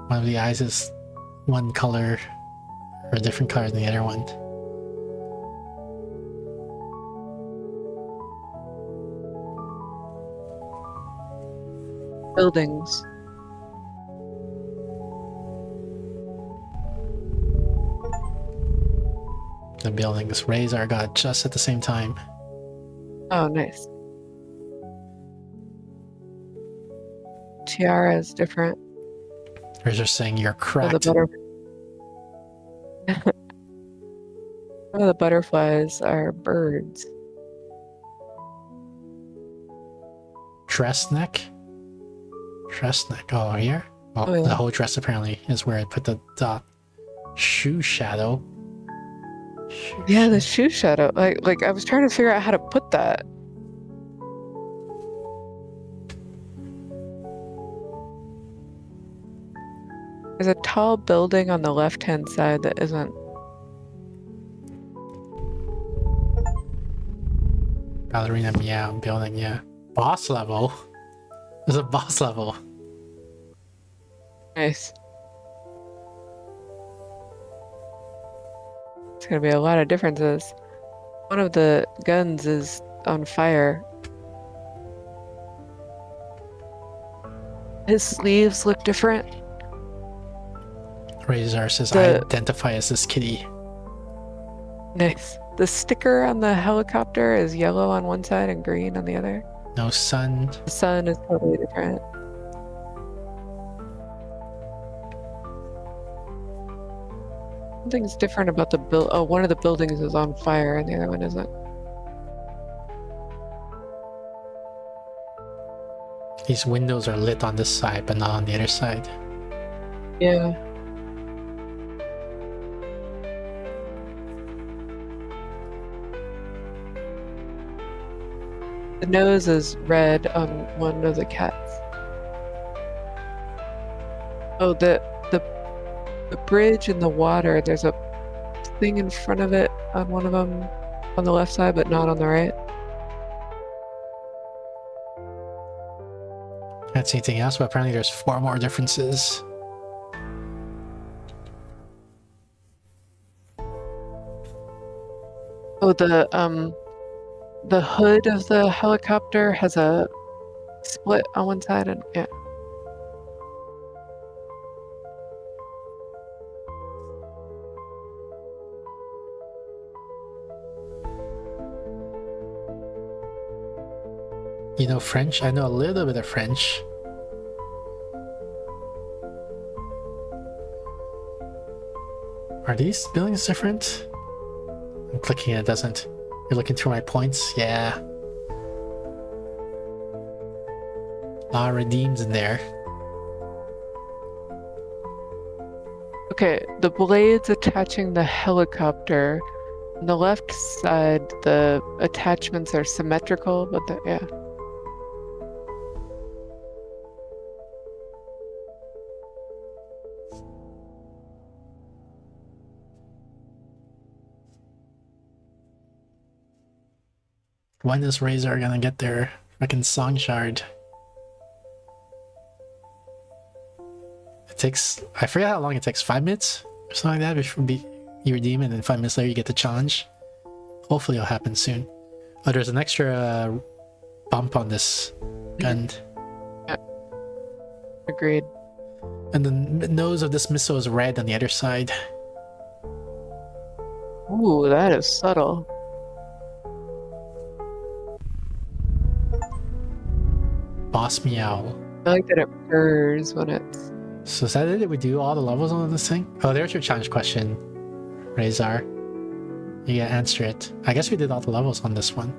Speaker 2: One of the eyes is one color or a different color than the other one.
Speaker 3: Buildings.
Speaker 2: The buildings. Razor got just at the same time.
Speaker 3: Oh, nice. Tiara is different.
Speaker 2: Razor saying you're
Speaker 3: Oh,
Speaker 2: correct.
Speaker 3: One of the butterflies are birds.
Speaker 2: Dress neck? Dress neck. Oh, here? Oh,
Speaker 3: yeah.
Speaker 2: The whole dress apparently is where I put the dot. Shoe shadow.
Speaker 3: Yeah, the shoe shadow. Like I was trying to figure out how to put that. There's a tall building on the left-hand side that isn't.
Speaker 2: Ballerina meow building, yeah. Boss level? There's a boss level.
Speaker 3: Nice. It's gonna be a lot of differences. One of the guns is on fire. His sleeves look different.
Speaker 2: Razor says, I identify as this kitty.
Speaker 3: Nice. The sticker on the helicopter is yellow on one side and green on the other.
Speaker 2: No sun.
Speaker 3: The sun is totally different. Something's different about the build. Oh, one of the buildings is on fire and the other one isn't.
Speaker 2: These windows are lit on this side, but not on the other side.
Speaker 3: Yeah. The nose is red on one of the cats. Oh, the bridge in the water, there's a thing in front of it on one of them on the left side, but not on the right.
Speaker 2: Can't see anything else, but apparently there's 4 more differences.
Speaker 3: Oh, the hood of the helicopter has a split on one side and yeah.
Speaker 2: You know French? I know a little bit of French. Are these buildings different? I'm clicking and it doesn't. You're looking through my points? Yeah. A lot of redeems in there.
Speaker 3: Okay, the blades attaching the helicopter. On the left side, the attachments are symmetrical, but yeah.
Speaker 2: When is Razor gonna get their fucking song shard? It takes, I forget how long it takes, 5 minutes or something like that before you redeem it, and then 5 minutes later you get the challenge. Hopefully it'll happen soon. Oh, there's an extra bump on this gun.
Speaker 3: Yeah. Agreed.
Speaker 2: And the nose of this missile is red on the other side.
Speaker 3: Ooh, that is subtle.
Speaker 2: Boss meow.
Speaker 3: I like that it purrs when it's.
Speaker 2: So is that it? Did we do all the levels on this thing? Oh, there's your challenge question, Razor. You gotta answer it. I guess we did all the levels on this one.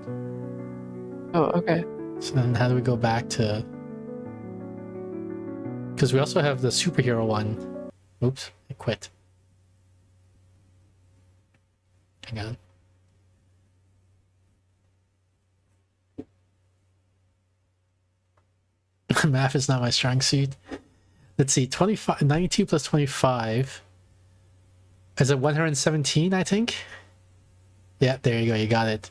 Speaker 3: Oh, okay.
Speaker 2: So then how do we go back to... Because we also have the superhero one. Oops, I quit. Hang on. Math is not my strong suit. Let's see, 92 plus 25. Is it 117, I think? Yeah, there you go, you got it.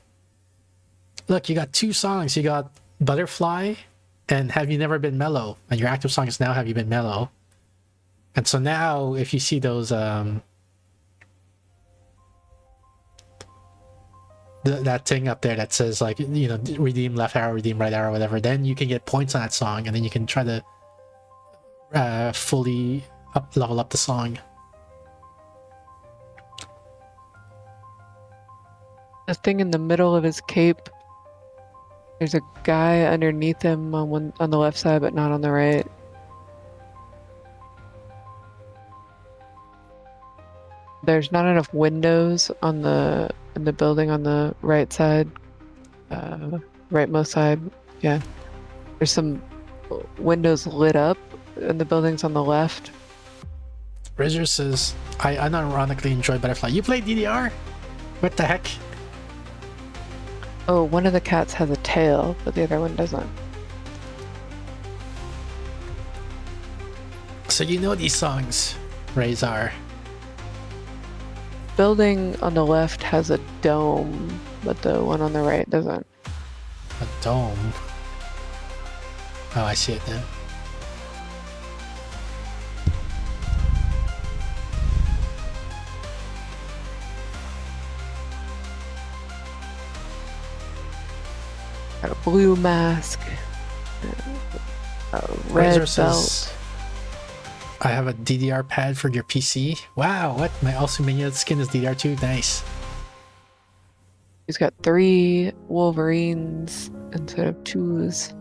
Speaker 2: Look, you got 2 songs. You got Butterfly and Have You Never Been Mellow. And your active song is now Have You Been Mellow. And so now, if you see those, that thing up there that says, like, you know, redeem left arrow, redeem right arrow, whatever, then you can get points on that song, and then you can try to fully level up the song.
Speaker 3: The thing in the middle of his cape, there's a guy underneath him on the left side, but not on the right. There's not enough windows in the building on the right side, rightmost side. Yeah, there's some windows lit up in the buildings on the left.
Speaker 2: Razor says, I unironically enjoy Butterfly. You play DDR? What the heck?
Speaker 3: Oh, one of the cats has a tail, but the other one doesn't.
Speaker 2: So you know these songs, Razor.
Speaker 3: Building on the left has a dome, but the one on the right doesn't.
Speaker 2: A dome. Oh, I see it now.
Speaker 3: Got a blue mask, a red
Speaker 2: Razor
Speaker 3: belt.
Speaker 2: says, I have a DDR pad for your PC. Wow, what? My Ultimania skin is DDR2? Nice.
Speaker 3: He's got 3 Wolverines instead of 2s.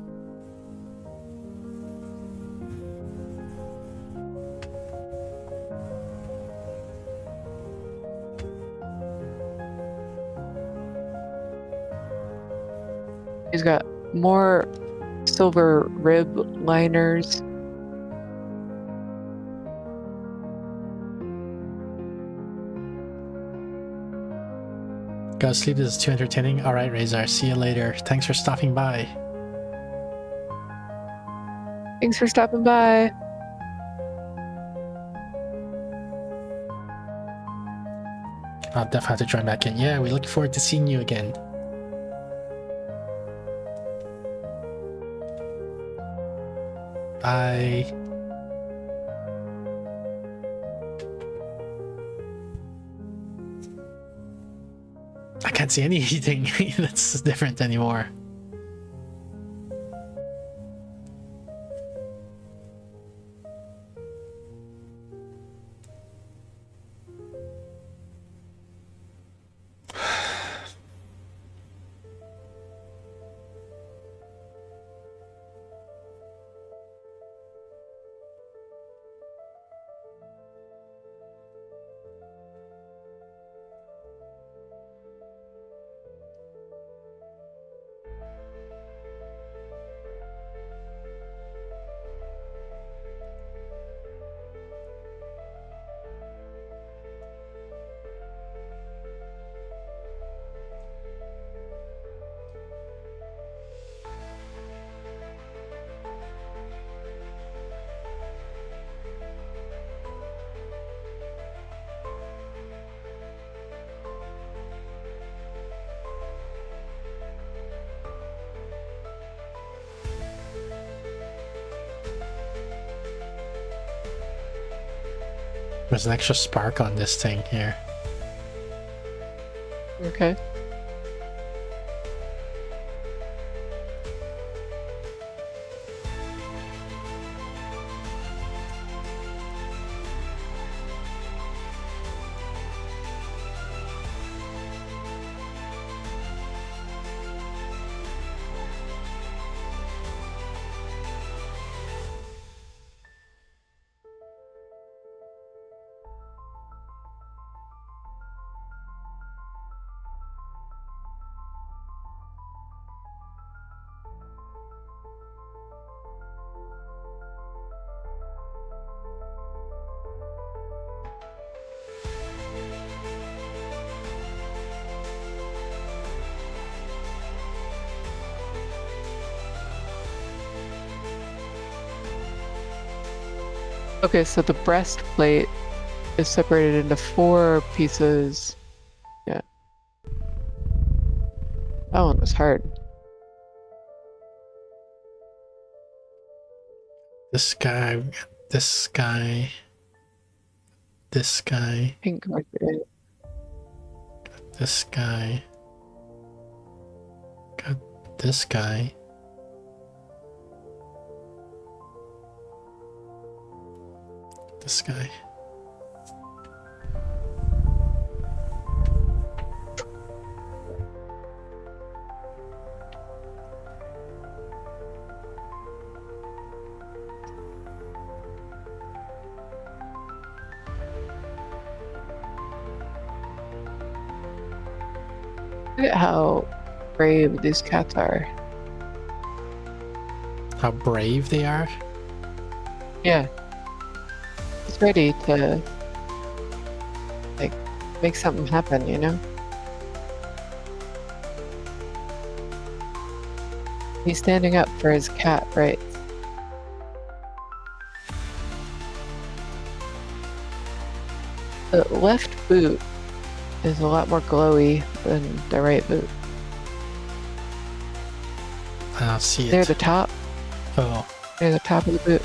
Speaker 3: He's got more silver rib liners.
Speaker 2: Gotta sleep, this is too entertaining. Alright, Razor, see you later. Thanks for stopping by.
Speaker 3: Thanks for stopping by.
Speaker 2: I'll definitely have to join back in. Yeah, we look forward to seeing you again. Bye. I can't see anything that's different anymore. There's an extra spark on this thing here.
Speaker 3: Okay. Okay, so the breastplate is separated into 4 pieces. Yeah. That one was hard.
Speaker 2: This guy, this guy, this guy,
Speaker 3: Pink market.
Speaker 2: this guy. Got this guy. This guy.
Speaker 3: Look at how brave these cats are.
Speaker 2: How brave they are.
Speaker 3: Yeah. He's ready to, like, make something happen, you know? He's standing up for his cat rights. The left boot is a lot more glowy than the right boot.
Speaker 2: I don't see it.
Speaker 3: Near the top,
Speaker 2: Oh,
Speaker 3: near the top of the boot.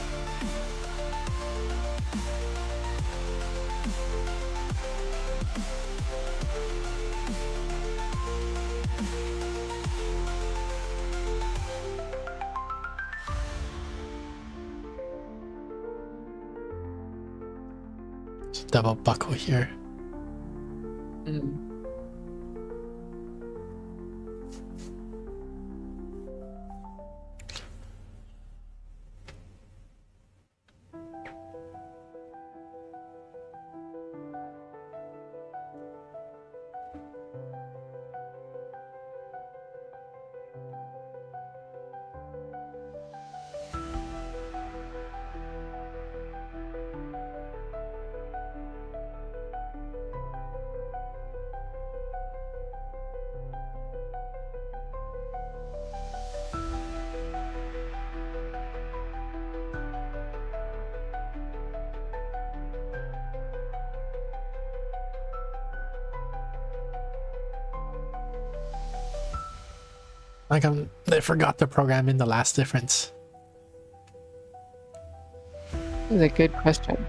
Speaker 2: it's a double buckle here.
Speaker 3: Mm.
Speaker 2: Like they forgot to program in the last difference.
Speaker 3: This is a good question.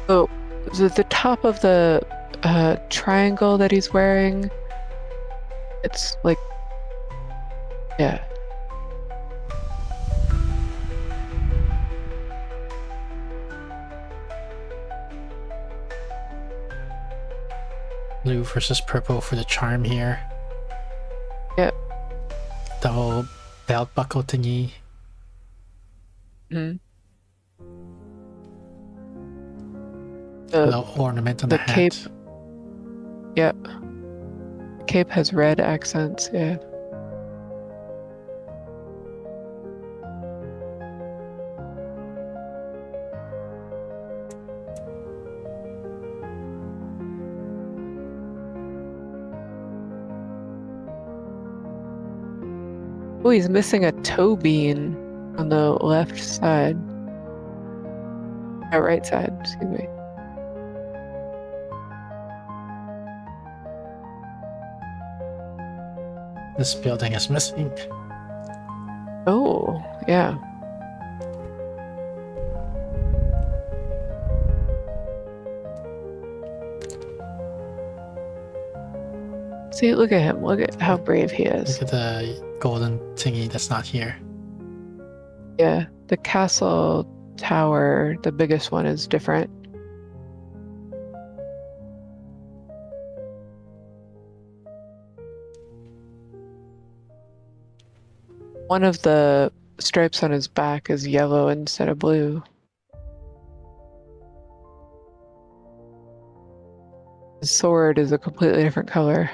Speaker 3: So, the top of the triangle that he's wearing, it's like, yeah.
Speaker 2: Blue versus purple for the charm here.
Speaker 3: Yep.
Speaker 2: Double belt buckle thingy.
Speaker 3: Mm-hmm.
Speaker 2: Little ornament on the hat.
Speaker 3: cape. Yep. Cape has red accents, yeah. Oh, he's missing a toe bean on the left side. Right side, excuse me.
Speaker 2: This building is missing.
Speaker 3: Oh, yeah. See, look at him. Look at how brave he is.
Speaker 2: Look at the golden thingy that's not here.
Speaker 3: Yeah, the castle tower, the biggest one, is different. One of the stripes on his back is yellow instead of blue. His sword is a completely different color.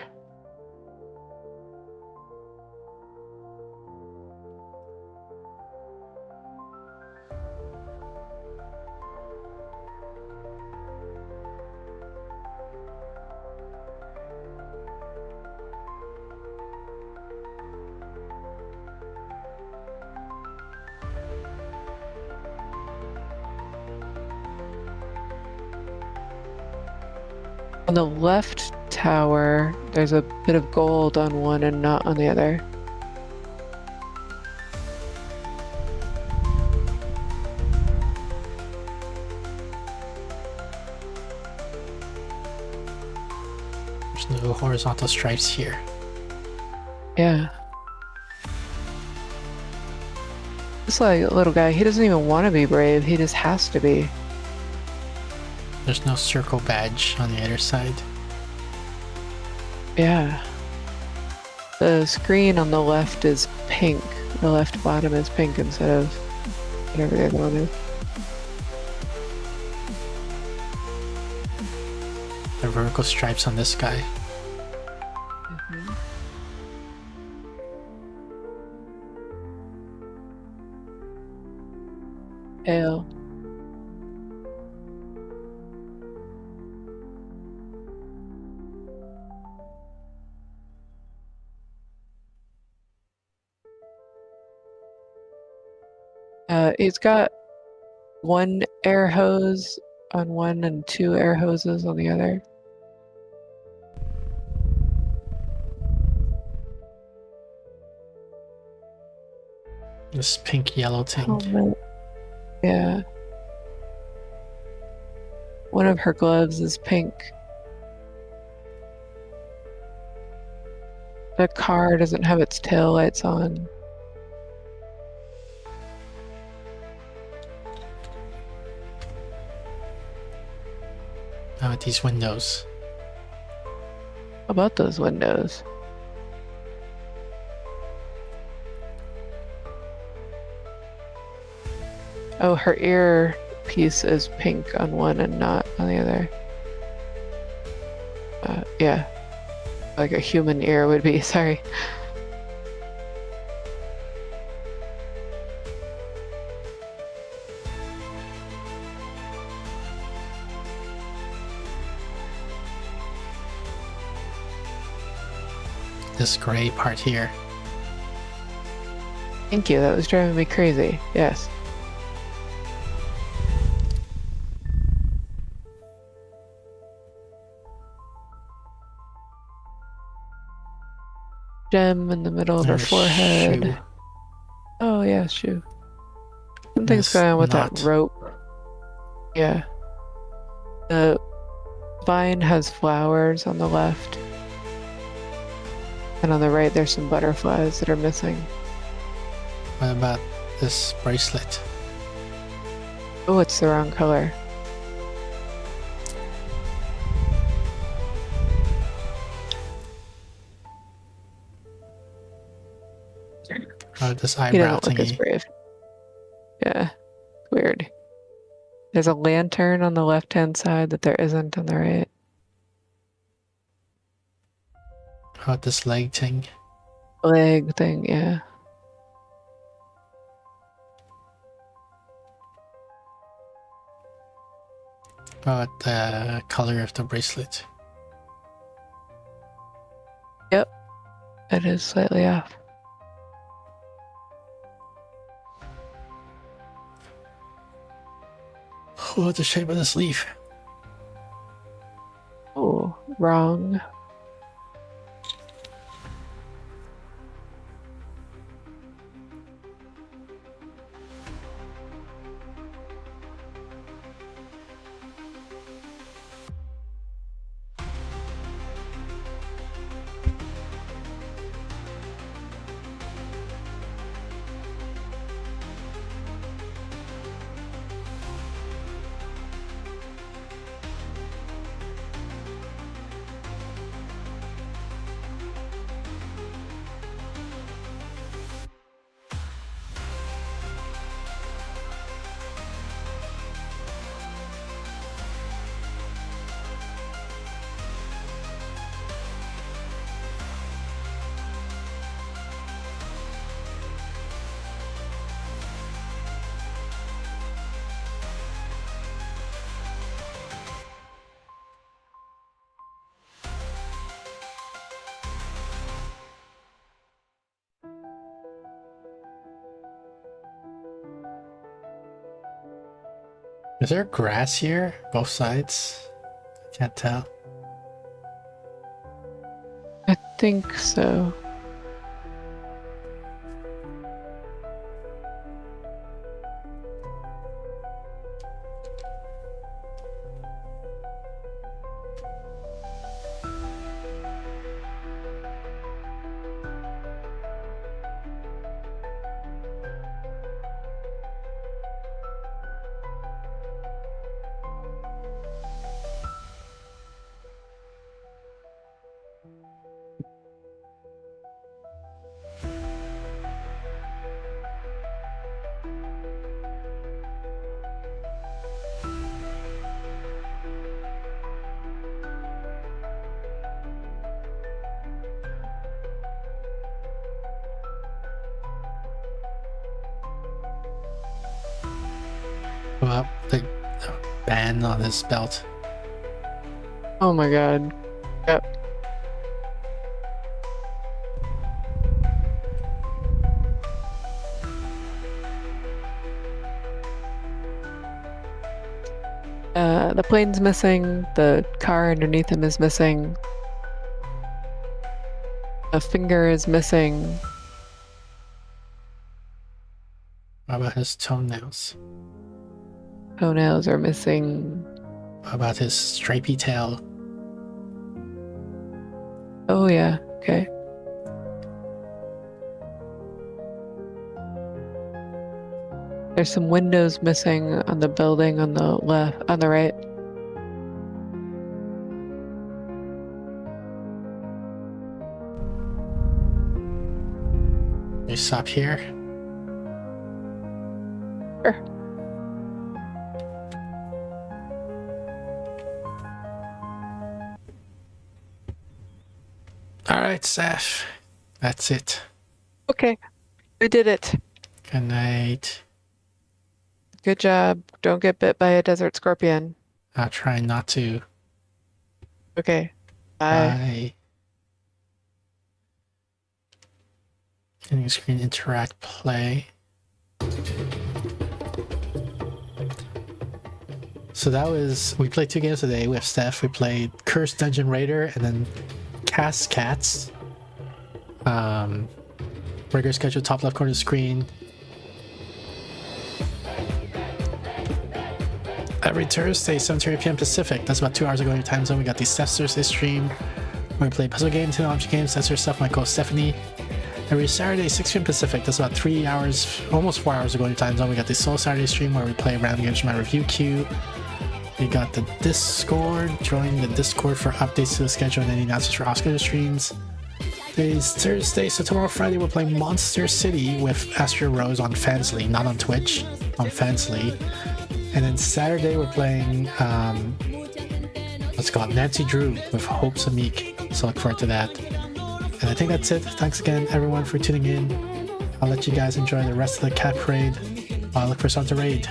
Speaker 3: On the left tower, there's a bit of gold on one and not on the other.
Speaker 2: There's no horizontal stripes here.
Speaker 3: Yeah. This like little guy, he doesn't even want to be brave. He just has to be.
Speaker 2: There's no circle badge on the other side.
Speaker 3: Yeah. The screen on the left is pink. The left bottom is pink instead of whatever the other one is.
Speaker 2: The vertical stripes on this guy.
Speaker 3: Ale. It's got one air hose on one and two air hoses on the other.
Speaker 2: This pink yellow thing.
Speaker 3: Helmet. Yeah. One of her gloves is pink. The car doesn't have its tail lights on.
Speaker 2: How about these windows?
Speaker 3: How about those windows? Oh, her ear piece is pink on one and not on the other. Yeah. Like a human ear would be, sorry.
Speaker 2: This gray part here.
Speaker 3: Thank you, that was driving me crazy. Yes. Gem in the middle of her
Speaker 2: And a
Speaker 3: forehead.
Speaker 2: shoe.
Speaker 3: Oh yeah, shoe. Something's
Speaker 2: This
Speaker 3: going on with
Speaker 2: knot.
Speaker 3: that rope. Yeah. The vine has flowers on the left. And on the right there's some butterflies that are missing.
Speaker 2: What about this bracelet?
Speaker 3: Oh, it's the wrong color.
Speaker 2: Oh, this
Speaker 3: He
Speaker 2: eyebrow
Speaker 3: doesn't look as
Speaker 2: thingy.
Speaker 3: brave. Yeah. Weird. There's a lantern on the left-hand side that there isn't on the right.
Speaker 2: How about this leg thing?
Speaker 3: Leg thing, yeah.
Speaker 2: How about the color of the bracelet?
Speaker 3: Yep. It is slightly off.
Speaker 2: What's the shape of the sleeve?
Speaker 3: Oh, wrong.
Speaker 2: Is there grass here? Both sides? Can't tell.
Speaker 3: think so.
Speaker 2: Well, the band on his belt.
Speaker 3: Oh my god. Yep. The plane's missing. The car underneath him is missing. A finger is missing.
Speaker 2: What about his toenails?
Speaker 3: Toenails are missing.
Speaker 2: What about his stripy tail?
Speaker 3: Oh yeah. Okay. There's some windows missing on the building on the left, on the right.
Speaker 2: You stop here.
Speaker 3: Sure.
Speaker 2: All right, Steph. That's it.
Speaker 3: Okay. We did it.
Speaker 2: Good night.
Speaker 3: Good job. Don't get bit by a desert scorpion.
Speaker 2: I'll try not to.
Speaker 3: Okay. Bye.
Speaker 2: Bye. Getting screen interact play. So that was, we played 2 games today with Steph. We played Cursed Dungeon Raider and then Cast Cats. Regular schedule, top left corner of the screen. Every Thursday, 7:30 p.m. Pacific. That's about 2 hours ago in your time zone. We got the Steph's Thursday stream where we play puzzle games, technology games, that's her stuff. My co-host Stephanie. Every Saturday, 6 p.m. Pacific. That's about 3 hours, almost 4 hours ago in your time zone. We got the Soul Saturday stream where we play random games from my review queue. We got the Discord. Join the Discord for updates to the schedule and any announcements for Oscar streams. Today's Thursday, so tomorrow Friday we're playing Monster City with Astria Rose on Fansly, not on Twitch, on Fansly. And then Saturday we're playing, what's it called, Nancy Drew with Hope Samik. So look forward to that. And I think that's it. Thanks again everyone for tuning in. I'll let you guys enjoy the rest of the cat parade. Look for someone to raid.